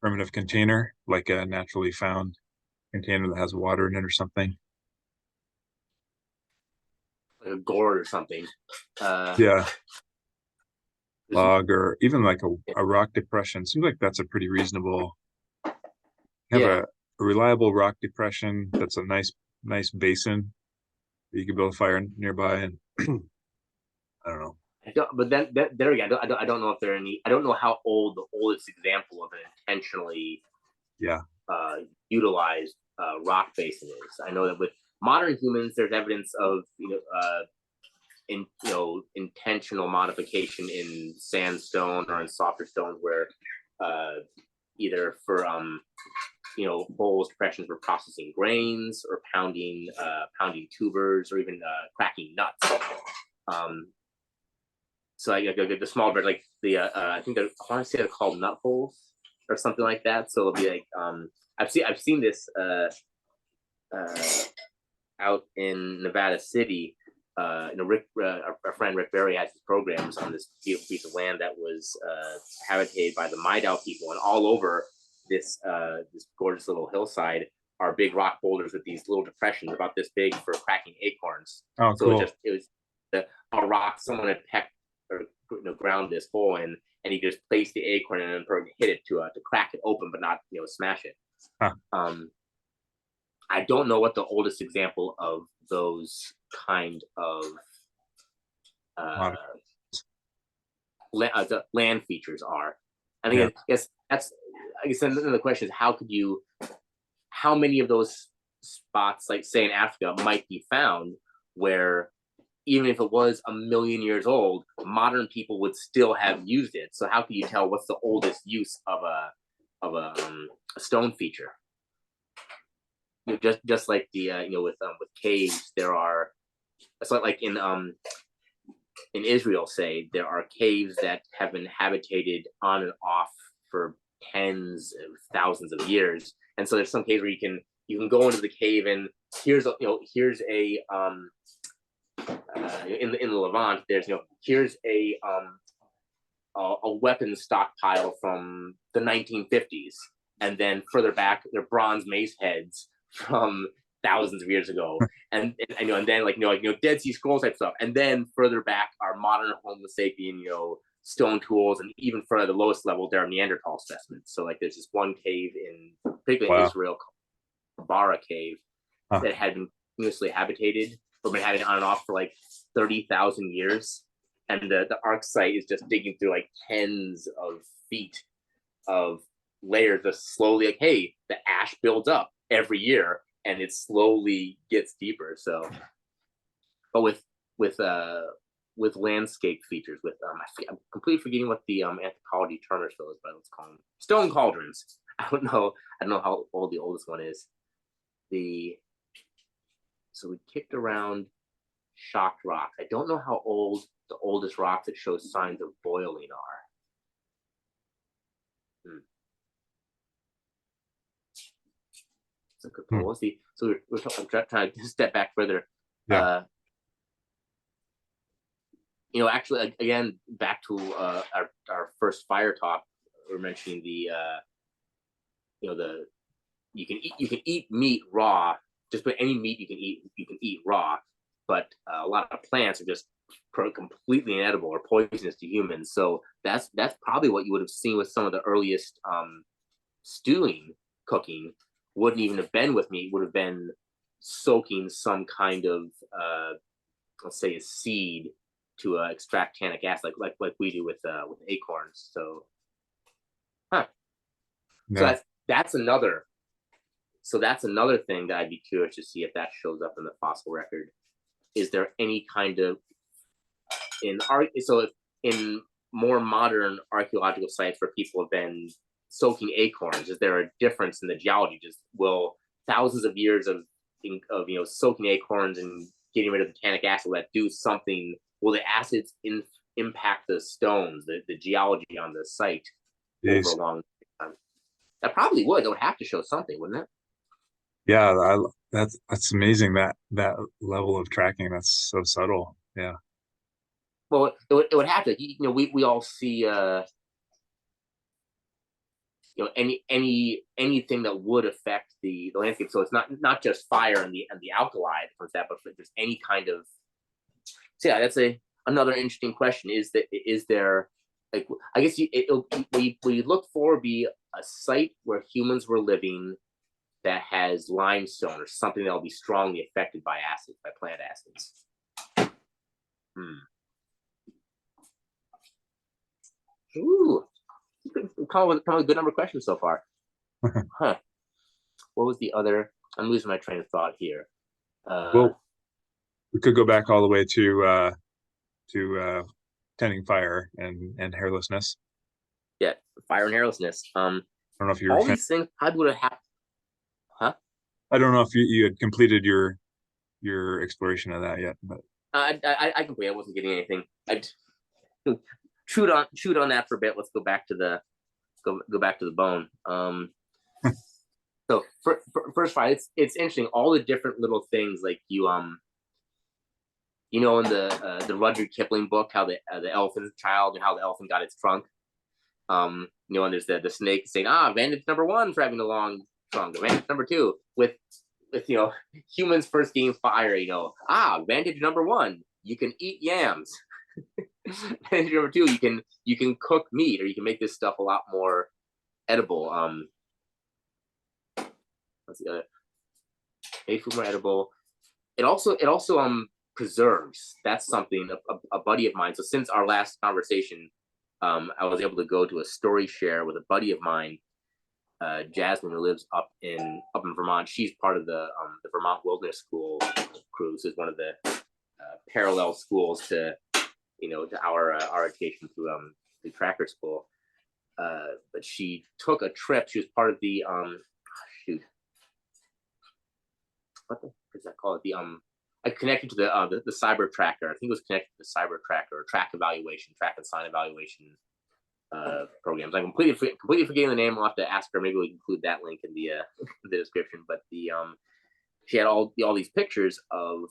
primitive container, like a naturally found container that has water in it or something. Like a gourd or something. Uh, Yeah, log or even like a rock depression. Seems like that's a pretty reasonable. Have yeah, a reliable rock depression that's a nice basin that you can build a fire nearby, and I don't know. but then there again, I don't know if there are any. I don't know how old the oldest example of an intentionally Yeah, uh, utilized rock basin is. I know that with modern humans, there's evidence of intentional modification in sandstone or in softer stones where either for holes, depressions for processing grains or pounding tubers or even cracking nuts. Um, so I the small bird, like I think I want to say they're called nut holes or something like that. So it'll be like I've seen this uh, out in Nevada City. Rick, our friend Rick Berry has his programs on this beautiful piece of land that was habitated by the Maidao people, and all over this gorgeous little hillside are big rock boulders with these little depressions about this big for cracking acorns. oh, So cool. it was a rock someone had pecked or ground this hole in, and he just placed the acorn and then hit it to crack it open, but not smash it. Huh. I don't know what the oldest example of those kind of uh, the land features are. I think Yeah, I guess another question is how many of those spots, like say in Africa, might be found where even if it was a million years old, modern people would still have used it. So how can you tell what's the oldest use of a stone feature? Just like the with caves, there are. It's like in Israel, say there are caves that have been habitated on and off for tens of thousands of years, and so there's some caves where you can go into the cave and here's a in the Levant, there's here's a weapons stockpile from the 1950s, and then further back, they're bronze mace heads from thousands of years ago, and then Dead Sea Scrolls type stuff, and then further back are modern Homo sapien, stone tools, and even further the lowest level there are Neanderthal specimens. So like there's this one cave in particularly in Wow. Israel called Bara Cave Huh. that had been continuously habitated, but been having on and off for like 30,000 years. And the arc site is just digging through like tens of feet of layers, just slowly like, hey, the ash builds up every year and it slowly gets deeper. So, but with landscape features, with I'm completely forgetting what the anthropology term is, but let's call them stone cauldrons. I don't know how old the oldest one is. So we kicked around shocked rocks. I don't know how old the oldest rock that shows signs of boiling are. So we'll see. So I'm trying to step back further. Yeah. Actually, again, back to our first fire talk, we were mentioning the you can eat meat raw. Just about any meat you can eat raw, but a lot of plants are just completely inedible or poisonous to humans. So that's probably what you would have seen with some of the earliest stewing cooking. Wouldn't even have been with meat. Would have been soaking some kind of let's say a seed to extract tannic acid, like we do with acorns. So, huh. Yeah. So that's another. So that's another thing that I'd be curious to see if that shows up in the fossil record. Is there any kind of in more modern archaeological sites where people have been soaking acorns, is there a difference in the geology? Will thousands of years of soaking acorns and getting rid of the tannic acid, will that do something? Will the acids impact the stones, the geology on the site over a long time? That probably would. It would have to show something, wouldn't it? Yeah, that's amazing, that level of tracking. That's so subtle. Yeah. Well, it would have to. We all see anything that would affect the landscape. So it's not just fire and the alkali that that, but if there's any kind of. So yeah, that's another interesting question. Is there like, I guess we look for be a site where humans were living that has limestone or something that will be strongly affected by acids, by plant acids. Ooh, come with a good number of questions so far. Huh. What was the other? I'm losing my train of thought here. Well, we could go back all the way to tending fire and hairlessness. Yeah, fire and hairlessness. I don't know if you're all these things probably would have happened. Huh? I don't know if you had completed your exploration of that yet, but I complete. I wasn't getting anything. I chewed on that for a bit. Let's go back to the bone. So first fight, it's interesting. All the different little things like in the Rudyard Kipling book, how the elephant child and how the elephant got its trunk. And there's the snake saying, advantage number one for having a long trunk. Advantage number two with humans first getting fire. Advantage number one, you can eat yams. Advantage number two, you can cook meat, or you can make this stuff a lot more edible. What's the other? Make food more edible. It also preserves. That's something a buddy of mine. So since our last conversation, I was able to go to a story share with a buddy of mine, Jasmine, who lives up in Vermont. She's part of the Vermont Wilderness School crew. So it's one of the parallel schools to our education through the Tracker School. But she took a trip. She was part of the what does that call it? I connected to the cyber tracker. I think it was connected to the cyber tracker or track and sign evaluation programs. I'm completely forgetting the name. I'll have to ask her. Maybe we can include that link in the description. But she had all these pictures of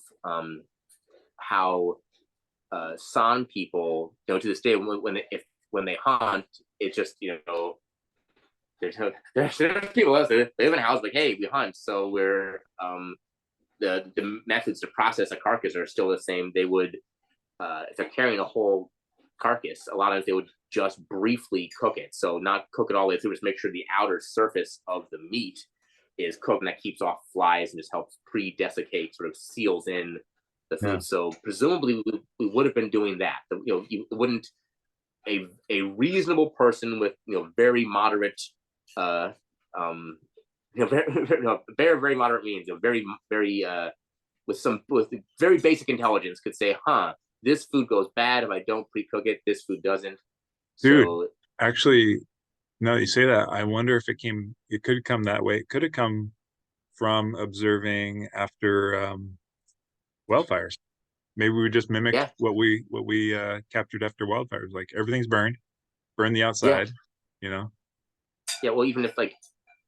how San people, to this day, if when they hunt, it's just, there's people else that live in a house like, hey, we hunt, so we're the methods to process a carcass are still the same. They would, if they're carrying a whole carcass, a lot of times they would just briefly cook it. So not cook it all the way through, just make sure the outer surface of the meat is cooked, and that keeps off flies and just helps pre-desiccate, sort of seals in the food. Yeah. So presumably we would have been doing that. You wouldn't, a reasonable person with very moderate very moderate means, very with very basic intelligence, could say, this food goes bad if I don't pre-cook it, this food doesn't. Dude, So actually, now that you say that, I wonder if it could come that way. It could have come from observing after wildfires. Maybe we just mimicked yeah, what we captured after wildfires. Like everything's burned, burn the yeah, outside, you know? yeah. Well, even if, like,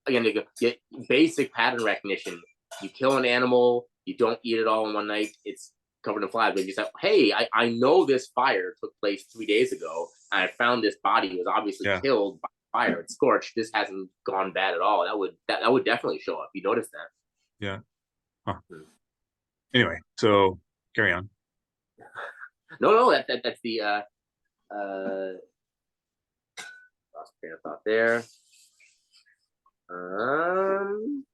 again, they go, get basic pattern recognition. You kill an animal, you don't eat it all in one night, it's covered in flies. But you say, hey, I know this fire took place 3 days ago, and I found this body was obviously Yeah, killed by fire. It's scorched. This hasn't gone bad at all. That would definitely show up. You notice that. yeah. Huh. Hmm. Anyway, so carry on. No, that's the lost train of thought there. Um,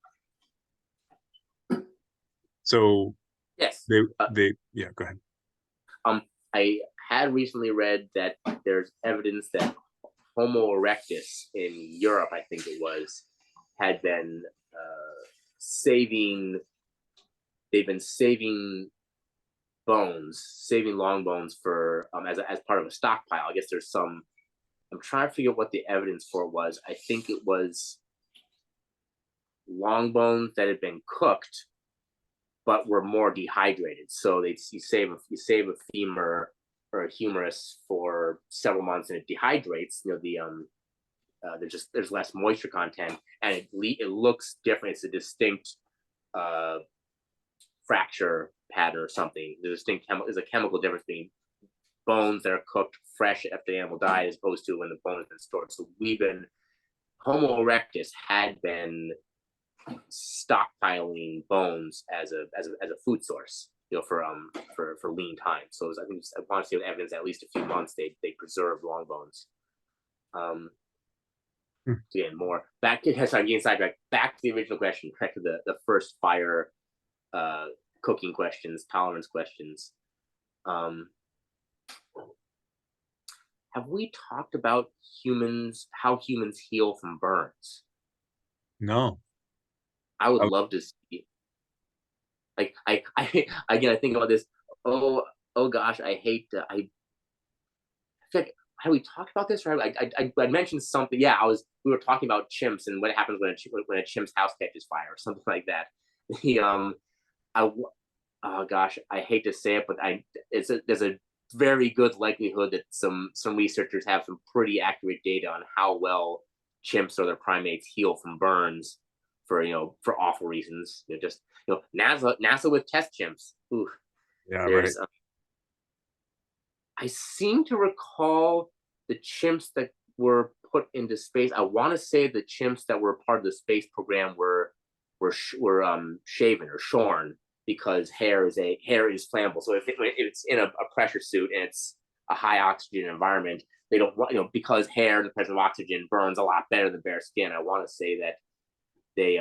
So yes. yeah, go ahead. I had recently read that there's evidence that Homo erectus in Europe, I think it was, had been saving. They've been saving long bones for as part of a stockpile. I guess there's some. I'm trying to figure out what the evidence for it was. I think it was long bones that had been cooked but were more dehydrated. So you save a femur or a humerus for several months, and it dehydrates. There's less moisture content, and it looks different. It's a distinct fracture pattern or something. There's a chemical difference between bones that are cooked fresh after the animal died as opposed to when the bone has been stored. So Homo erectus had been stockpiling bones as a food source, for lean time. So I want to see evidence at least a few months they preserved long bones. Again, more back to getting sidetracked. Back to the original question, back to the first fire cooking questions, tolerance questions. Have we talked about how humans heal from burns? No. I would love to see. Like again, I think about this. Oh gosh, I hate to. I feel like, have we talked about this? Right? I mentioned something. Yeah, we were talking about chimps and what happens when a chimp's house catches fire or something like that. The oh gosh, I hate to say it, but there's a very good likelihood that some researchers have some pretty accurate data on how well chimps or their primates heal from burns for awful reasons. NASA with test chimps. Ooh, Yeah, right. there's I seem to recall the chimps that were put into space. I want to say the chimps that were part of the space program were shaven or shorn, because hair is flammable. So if it's in a pressure suit and it's a high oxygen environment, they don't want, because hair in the presence of oxygen burns a lot better than bare skin. I want to say that the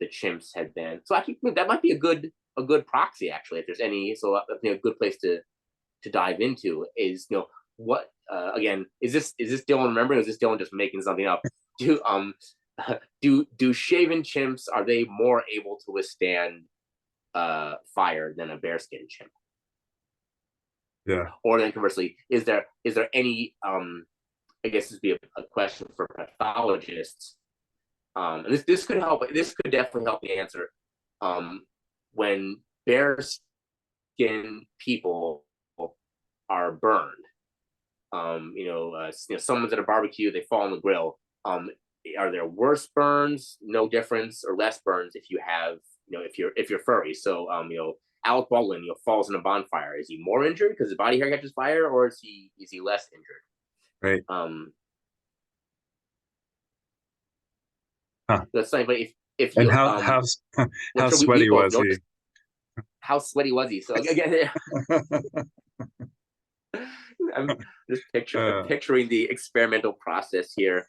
chimps had been. So I think that might be a good proxy, actually, if there's any. So a good place to dive into is, what again, is this Dylan remembering, or is this Dylan just making something up? Do shaven chimps, are they more able to withstand fire than a bearskin chimp? Yeah. Or then conversely, is there any I guess this would be a question for pathologists. And this could help. This could definitely help me answer. When bearskin people are burned, someone's at a barbecue, they fall on the grill. Are there worse burns, no difference, or less burns if you have, if you're furry? So, Alec Baldwin, falls in a bonfire. Is he more injured because his body hair catches fire, or is he less injured? Right. Um, Huh. that's funny, but if And you well, how sure, we sweaty both was he? noticed how sweaty was he. So again, I'm just uh, picturing the experimental process here.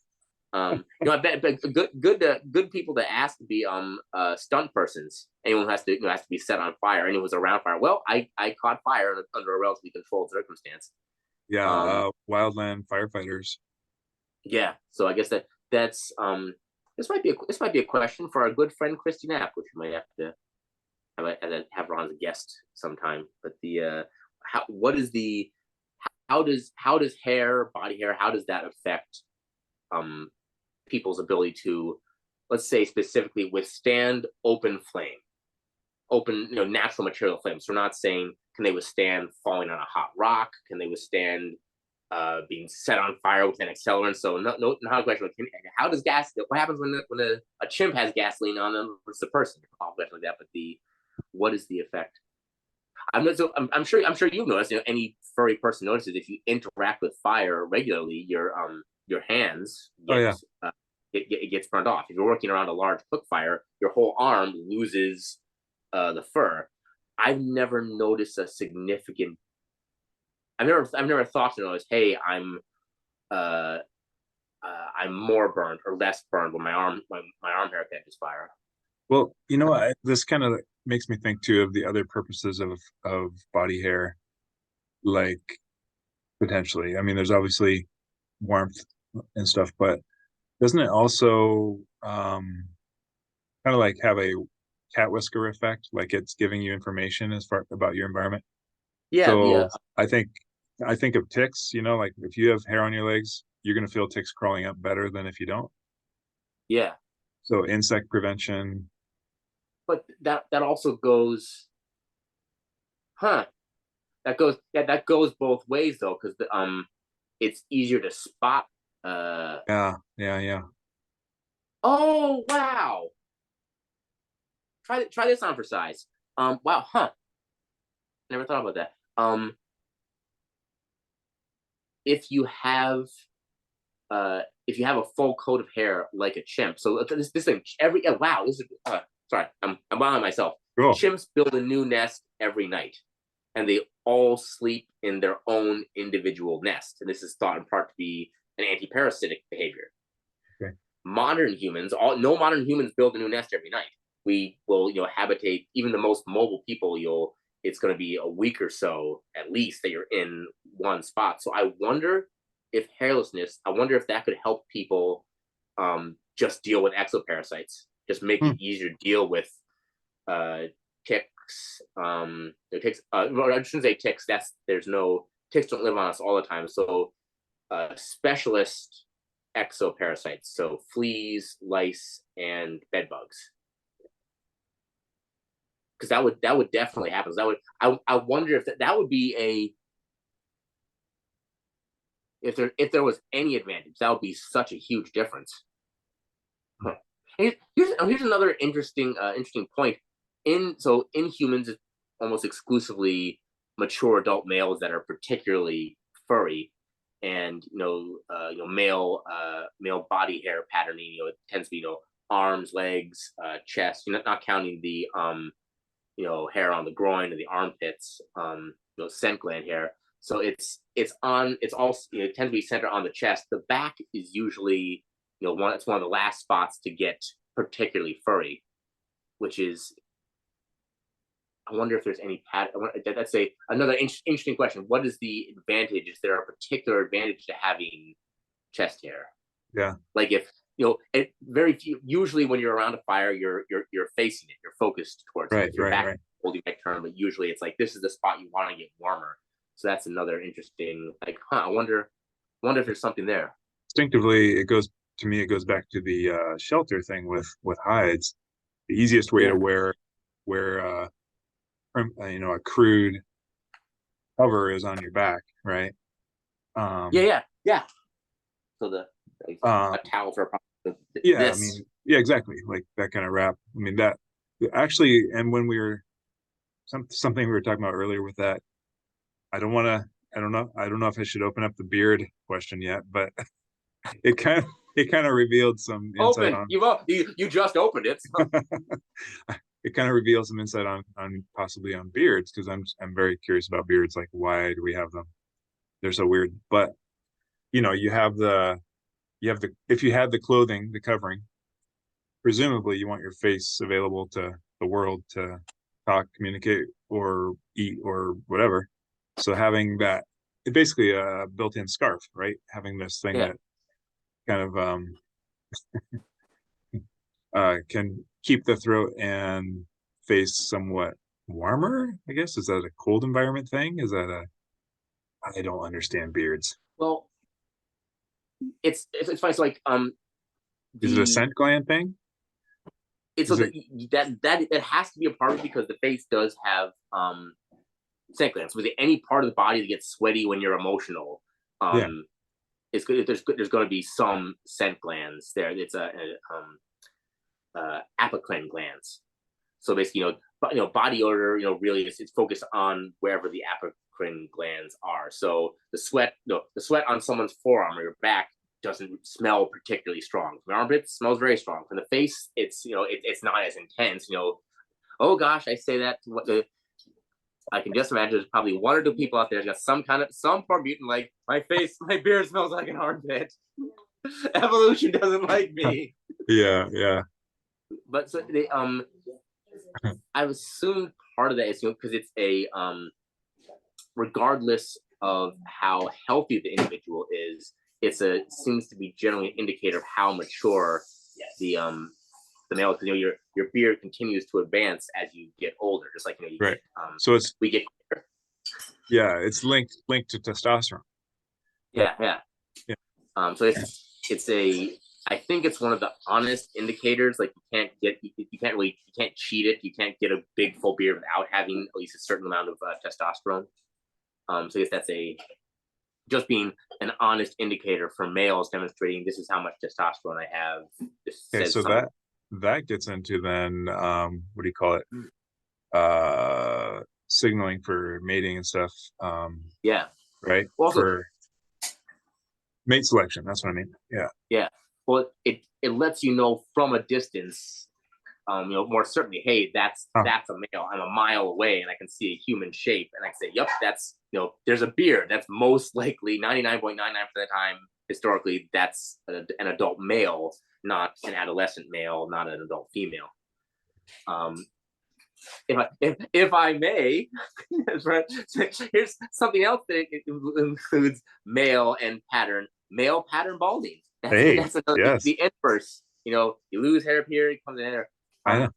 I bet good people to ask to be stunt persons. Anyone who has to has to be set on fire. Anyone who's around fire. Well, I caught fire under a relatively controlled circumstance. yeah, Um, wildland firefighters. yeah, so I guess that's this might be a question for our good friend Christy Knapp, which we might have to have her on as a guest sometime. But the how what is the how does hair, body hair, how does that affect um people's ability to, let's say specifically, withstand open flame, open, natural material flames? So we're not saying can they withstand falling on a hot rock, can they withstand being set on fire with an accelerant? So not a question. How does gas? What happens when a chimp has gasoline on them versus a person? All question like that. But the what is the effect? I'm sure you've noticed. Any furry person notices if you interact with fire regularly, your hands Oh get yeah. it gets burned off. If you're working around a large cook fire, your whole arm loses the fur. I've never noticed a significant. I've never thought to notice. Hey, uh, I'm more burned or less burned when my arm hair catches fire. Well, this kind of makes me think too of the other purposes of body hair, like potentially. I mean, there's obviously warmth and stuff, but doesn't it also kind of like have a cat whisker effect? Like it's giving you information as far about your environment. Yeah, So I think of ticks, like if you have hair on your legs, you're gonna feel ticks crawling up better than if you don't. yeah. So insect prevention. But that also goes, huh? That goes both ways though, because it's easier to spot. Uh, Yeah, yeah, yeah. oh wow! Try this on for size. Wow, huh? Never thought about that. If you have if you have a full coat of hair like a chimp, so this thing every wow, this is sorry, I'm behind myself. Cool. Chimps build a new nest every night, and they all sleep in their own individual nest. And this is thought in part to be an anti-parasitic behavior. Okay. Modern humans, no modern humans build a new nest every night. We will, habitate even the most mobile people. It's going to be a week or so at least that you're in one spot. So I wonder if hairlessness, I wonder if that could help people just deal with exoparasites, just make Hmm. it easier to deal with uh, ticks. Ticks. Well, I shouldn't say ticks. There's no ticks don't live on us all the time. So specialist exoparasites, so fleas, lice, and bed bugs. Because that would definitely happen. So I wonder if that would be a if there was any advantage, that would be such a huge difference. Huh. Here's another interesting point. In humans, it's almost exclusively mature adult males that are particularly furry, and male body hair patterning. It tends to be arms, legs, chest. Not counting the hair on the groin or the armpits. Scent gland hair. So it's also it tends to be centered on the chest. The back is usually it's one of the last spots to get particularly furry, which is I wonder if there's any that's another interesting question. What is the advantage? Is there a particular advantage to having chest hair? Yeah. Like if very few. Usually, when you're around a fire, you're facing it. You're focused towards it. Right, If you're right, back, right. holding back turn, but usually it's like this is the spot you want to get warmer. So that's another interesting. Like, huh? I wonder if there's something there. Instinctively, it goes back to the shelter thing with hides. The easiest way to Yeah. wear a crude cover is on your back, right? Yeah. Um, Yeah. Yeah. So the like, um, a towel for yeah, I this. mean, yeah, exactly. Like that kind of wrap. I mean, that actually, and when we were something we were talking about earlier with that, I don't want to, I don't know if I should open up the beard question yet, but it kind of revealed some insight Open. on You just opened it. So. it kind of reveals some insight on possibly on beards, because I'm very curious about beards. Like, why do we have them? They're so weird. But you have the if you had the clothing, the covering, presumably you want your face available to the world to talk, communicate, or eat, or whatever. So having that, it basically a built-in scarf, right? Having this thing Yeah. that kind of can keep the throat and face somewhat warmer, I guess. Is that a cold environment thing? Is that a I don't understand beards. Well, it's funny. So like Is it a the scent gland thing? it's so Is it that it has to be a part of it because the face does have scent glands. With any part of the body that gets sweaty when you're emotional, yeah, it's good. There's going to be some scent glands there. It's apocrine glands. So basically, body odor, really it's focused on wherever the apocrine glands are. So the sweat on someone's forearm or your back doesn't smell particularly strong. From the armpit, it smells very strong. From the face, it's not as intense. Oh gosh, I say that. I can just imagine there's probably one or two people out there that got some poor mutant like my beard smells like an armpit. Evolution doesn't like me. yeah, yeah. But so they I've assumed part of that is because it's a regardless of how healthy the individual is, seems to be generally an indicator of how mature the male is. Because your beard continues to advance as you get older, just like you Right. get So we get yeah, it's linked to testosterone. yeah yeah. Yeah. So it's a I think it's one of the honest indicators. Like you can't cheat it. You can't get a big full beard without having at least a certain amount of testosterone. So I guess that's just being an honest indicator for males demonstrating this is how much testosterone I have. This Okay, says so something. that gets into then what do you call it? Signaling for mating and stuff. Yeah. Right? Well, also, For mate selection. That's what I mean. Yeah. yeah. Well, it lets you know from a distance, more certainly, hey, that's Huh. a male. I'm a mile away and I can see a human shape, and I can say, yep, that's there's a beard. That's most likely 99.99% of the time historically that's an adult male, not an adolescent male, not an adult female. If I may, here's something else that includes male pattern balding. Hey, That's another, yes. the inverse. You lose hair here, it comes in hair. I know.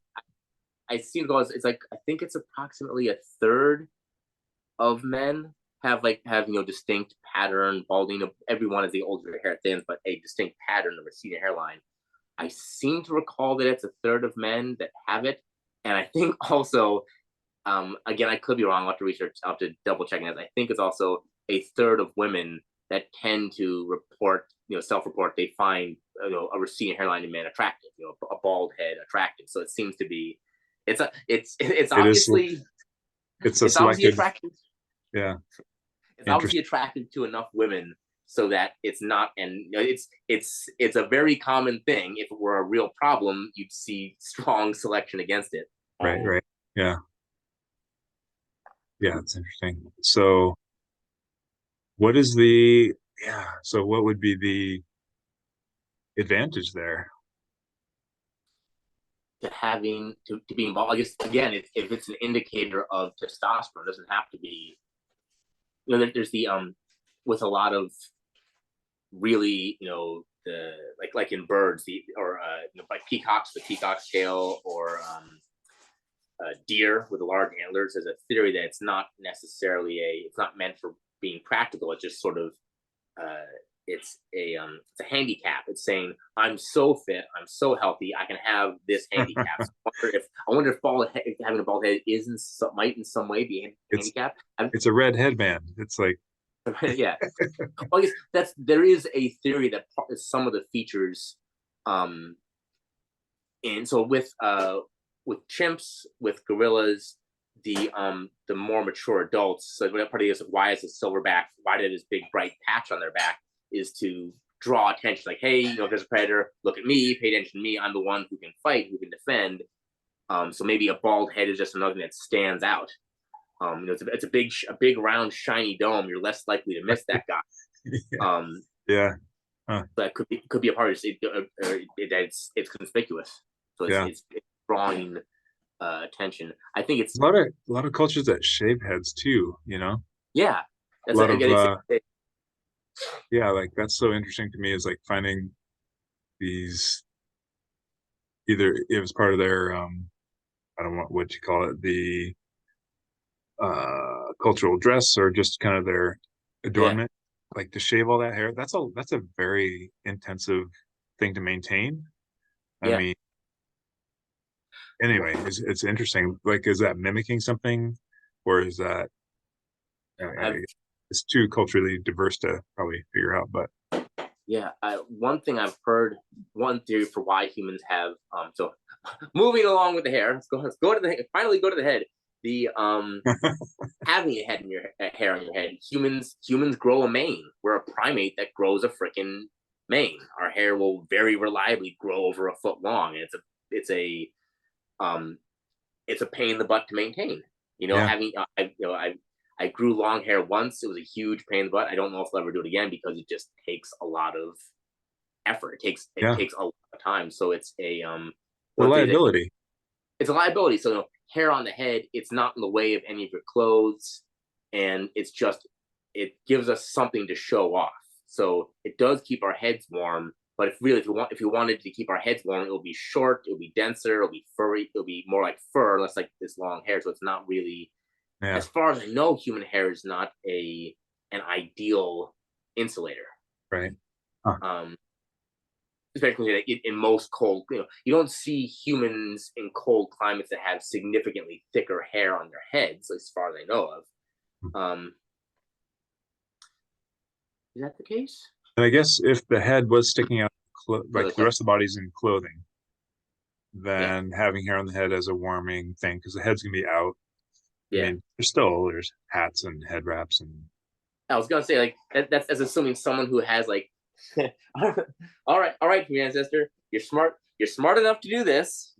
I see it's like I think it's approximately a third of men have distinct pattern balding. Everyone as the older hair thins, but a distinct pattern of receding hairline. I seem to recall that it's a third of men that have it, and I think also, again, I could be wrong. I'll have to research. I'll have to double check it. I think it's also a third of women that tend to report, self-report. They find a receding hairline in men attractive, a bald head attractive. So it seems to be, it's It is. obviously It's a it's obviously selected. attractive. Yeah. It's obviously attractive to enough women so that it's not, and it's a very common thing. If it were a real problem, you'd see strong selection against it. Right. Right. Yeah. Yeah. It's interesting. So, what is the yeah? So, what would be the advantage there? To be involved. I guess again, if it's an indicator of testosterone, it doesn't have to be. There's the with a lot of really the like in birds or like peacocks, the peacock scale, or deer with the large antlers. There's a theory that it's not meant for being practical. It's just sort of uh, it's a handicap. It's saying I'm so fit, I'm so healthy, I can have this handicap. So I wonder if having a bald head might in some way be a handicap. It's a red headband. It's like yeah. Well, I guess there is a theory that some of the features, and so with chimps, with gorillas, the more mature adults. So what part of this? Why is the silverback? Why did this big bright patch on their back? is to draw attention. Like, hey, if there's a predator, look at me, pay attention to me. I'm the one who can fight, who can defend. So maybe a bald head is just another thing that stands out. It's a big round shiny dome. You're less likely to miss that guy. Yeah. Yeah. Huh. That could be a part of it. It's conspicuous, so it's drawing attention. I think it's a lot of cultures that shave heads too. Yeah, a lot of yeah, like that's so interesting to me is like finding these either it was part of their I don't know what you call it, the cultural dress or just kind of their adornment. Like to shave all that hair, that's a very intensive thing to maintain. I mean, anyway, it's interesting. Like, is that mimicking something, or is that it's too culturally diverse to probably figure out? But one thing I've heard, one theory for why humans have so moving along with the hair. Let's go to the finally go to the head. The having a head in your hair on your head. Humans grow a mane. We're a primate that grows a freaking mane. Our hair will very reliably grow over a foot long, and it's a pain in the butt to maintain. Having I grew long hair once. It was a huge pain in the butt. I don't know if I'll ever do it again because it just takes a lot of effort. It takes a lot of time. So it's a liability. It's a liability. So hair on the head, it's not in the way of any of your clothes, and it gives us something to show off. So it does keep our heads warm. But if we wanted to keep our heads warm, it'll be short, it'll be denser, it'll be furry, it'll be more like fur, less like this long hair. So it's not really, as far as I know, human hair is not an ideal insulator. Right. Especially in most cold, you don't see humans in cold climates that have significantly thicker hair on their heads, as far as I know of. Is that the case? And I guess if the head was sticking out, like the rest of the body's in clothing, then having hair on the head as a warming thing, because the head's gonna be out. I mean, there's hats and head wraps, and I was gonna say like that's assuming someone who has like, all right, your ancestor, you're smart enough to do this,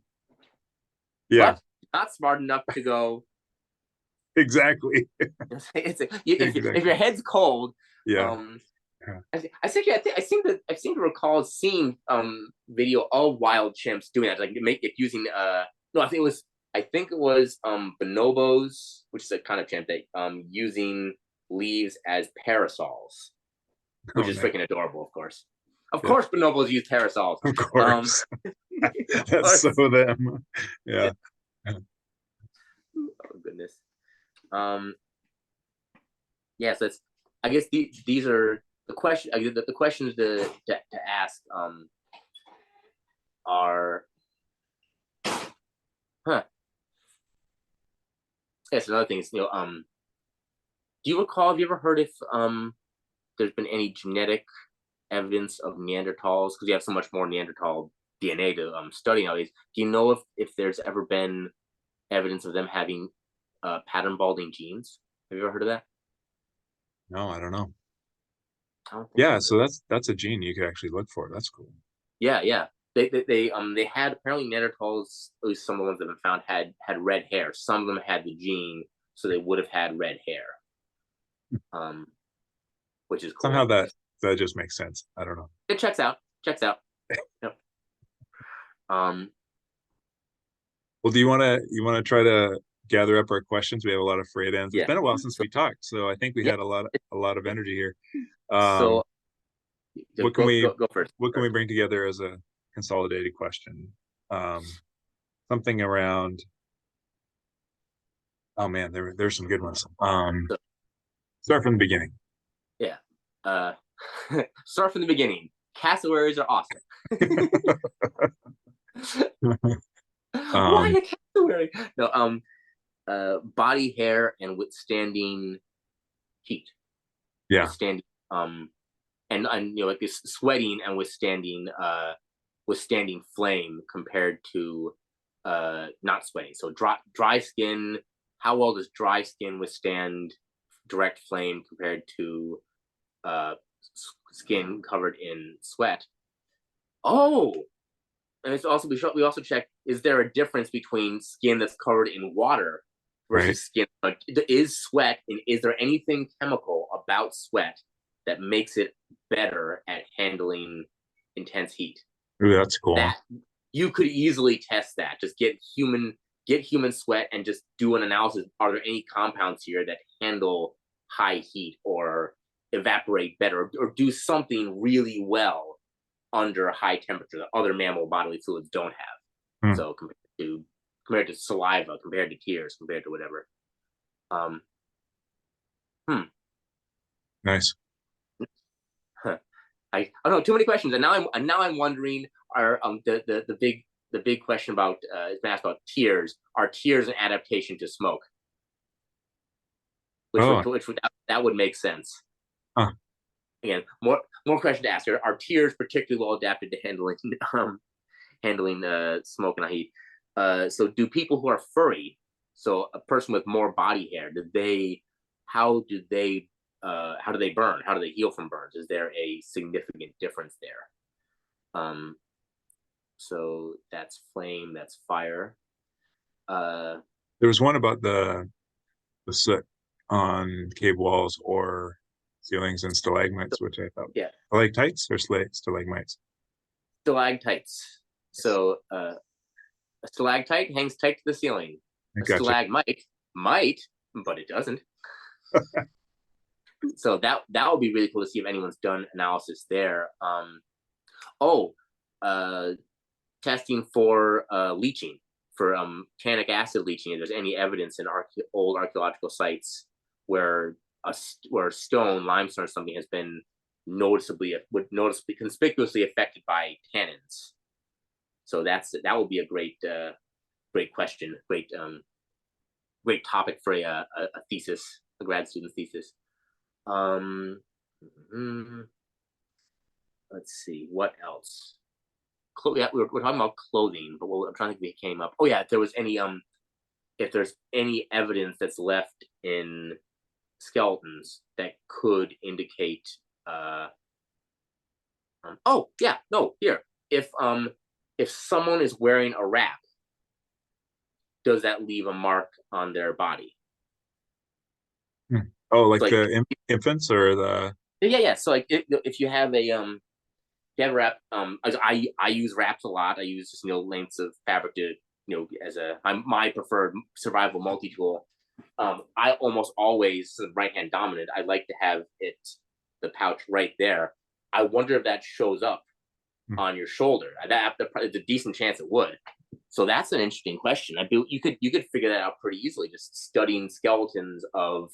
but not smart enough to go. Exactly. If your head's cold, I seem to recall seeing video of wild chimps doing that, like make it using no, I think it was bonobos, which is a kind of chimp that using leaves as parasols, which is freaking adorable, of course. Of course, bonobos use parasols. Of course. That's so them. Yeah. Oh goodness. So it's, I guess these are the question. The questions to ask are, Yes, another thing is, do you recall? Have you ever heard if there's been any genetic evidence of Neanderthals? Because you have so much more Neanderthal DNA to study nowadays. Do you know if there's ever been evidence of them having pattern balding genes? Have you ever heard of that? No, I don't know. Yeah, so that's a gene you could actually look for. That's cool. Yeah. They had apparently Neanderthals, at least some of the ones that have been found had red hair. Some of them had the gene, so they would have had red hair. Which is cool. Somehow that just makes sense. I don't know. It checks out. Yep. Well, do you wanna try to gather up our questions? We have a lot of frayed ends. It's been a while since we talked, so I think we had a lot of energy here. So what can we go first? What can we bring together as a consolidated question? Something around. Oh man, there's some good ones. Start from the beginning. Yeah. Start from the beginning. Cassowaries are awesome. Why a cassowary? No, body hair and withstanding heat. Yeah. Withstanding and like this sweating and withstanding flame compared to not sweating. So dry skin, how well does dry skin withstand direct flame compared to skin covered in sweat. Oh, and it's also we also check, is there a difference between skin that's covered in water Right. versus skin is sweat, and is there anything chemical about sweat that makes it better at handling intense heat? Ooh, that's cool. That you could easily test that. Just get human sweat and just do an analysis. Are there any compounds here that handle high heat or evaporate better or do something really well under high temperature that other mammal bodily fluids don't have? Hmm. So compared to saliva, compared to tears, compared to whatever. Um, hmm. Nice. I don't know, too many questions, and now I'm wondering, are the big question about it's been asked about tears. Are tears an adaptation to smoke? Oh, That would make sense. huh. Again, more question to ask here. Are tears particularly well adapted to handling smoke and heat? So do people who are furry, so a person with more body hair, how do they how do they burn? How do they heal from burns? Is there a significant difference there? So that's flame, that's fire. There was one about the soot on cave walls or ceilings and stalagmites, which I thought Yeah, stalactites or stalagmites. stalactites. Yes. So a stalactite hangs tight to the ceiling. I A gotcha. stalagmite might, but it doesn't. So that would be really cool to see if anyone's done analysis there. Oh, uh, testing for leaching, for tannic acid leaching. If there's any evidence in old archaeological sites where where stone, limestone, or something has been noticeably conspicuously affected by tannins. So that would be a great question, great topic for a thesis, a grad student thesis. Um, mm, let's see, what else? Yeah, we're talking about clothing, but I'm trying to think if it came up. Oh yeah, if there's any evidence that's left in skeletons that could indicate. Uh, oh yeah, no, here. If someone is wearing a wrap, does that leave a mark on their body? Hmm. Oh, like So like, the infants or the yeah. So like, if you have a wrap, I use wraps a lot. I use just lengths of fabric to as my preferred survival multi tool. I almost always, right hand dominant, I like to have the pouch right there. I wonder if that shows up hmm. on your shoulder. There's a decent chance it would. So that's an interesting question. You could figure that out pretty easily just studying skeletons of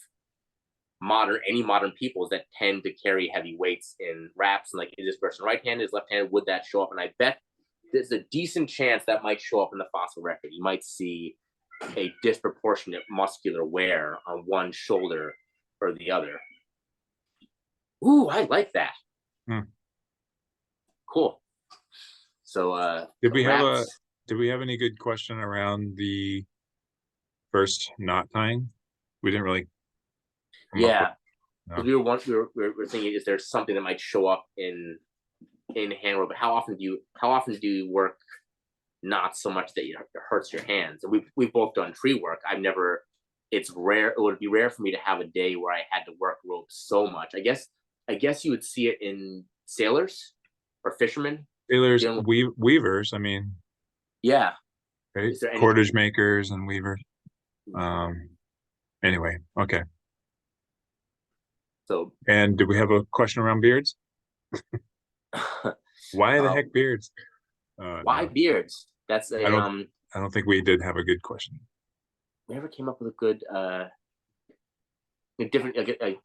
any modern peoples that tend to carry heavy weights in wraps, and like, is this person right-handed, is left-handed, would that show up? And I bet there's a decent chance that might show up in the fossil record. You might see a disproportionate muscular wear on one shoulder or the other. Ooh, I like that. Hmm. Cool. So Did we have a wraps. did we have any good question around the first knot tying? We didn't really come up with Yeah, no. because we were thinking, is there something that might show up in handwork? But how often do you work not so much that it hurts your hands? And we've both done tree work. I've never. It's rare. It would be rare for me to have a day where I had to work ropes so much. I guess you would see it in sailors or fishermen. Tailors, Dealing with, weavers, I mean, yeah. right? Is there any? Cordage makers and weavers. Um, anyway, okay. So And do we have a question around beards? Why the uh, heck beards? why No, beards? That's I a don't. I don't think we did have a good question. we never came up with a good different.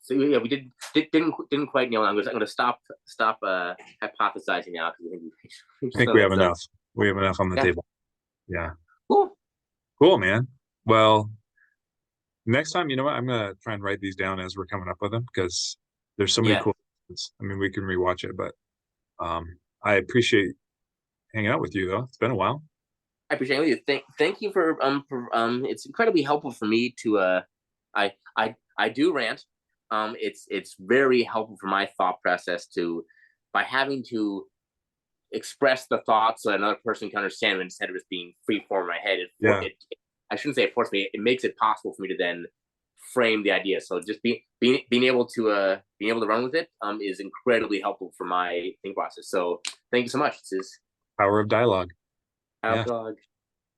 So yeah, we didn't quite nail it. I'm going to stop hypothesizing now because I think we have enough. We have enough on the Yeah, table. Yeah, cool. cool, man. Well, next time, you know what? I'm gonna try and write these down as we're coming up with them because there's so many Yeah, cool things. I mean, we can rewatch it, but I appreciate hanging out with you though. It's been a while. I appreciate it. Thank you for it's incredibly helpful for me to I do rant, it's very helpful for my thought process to, by having to express the thoughts so another person can understand them instead of just being free form in my head. Yeah. I shouldn't say it forced me. It makes it possible for me to then frame the idea. So just being able to run with it is incredibly helpful for my thinking process. So thank you so much. This is Power of dialogue. Yeah. Dialogue.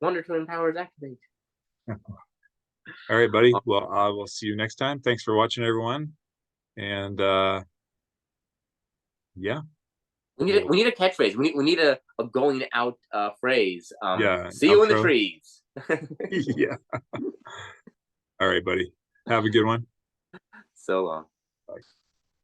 Wonder Twin powers activate. All right, buddy. Well, I will see you next time. Thanks for watching, everyone. And yeah. We need a catchphrase. We need a going out phrase. Yeah, See you in the outro. trees. Yeah. All right, buddy. Have a good one. So long. Bye.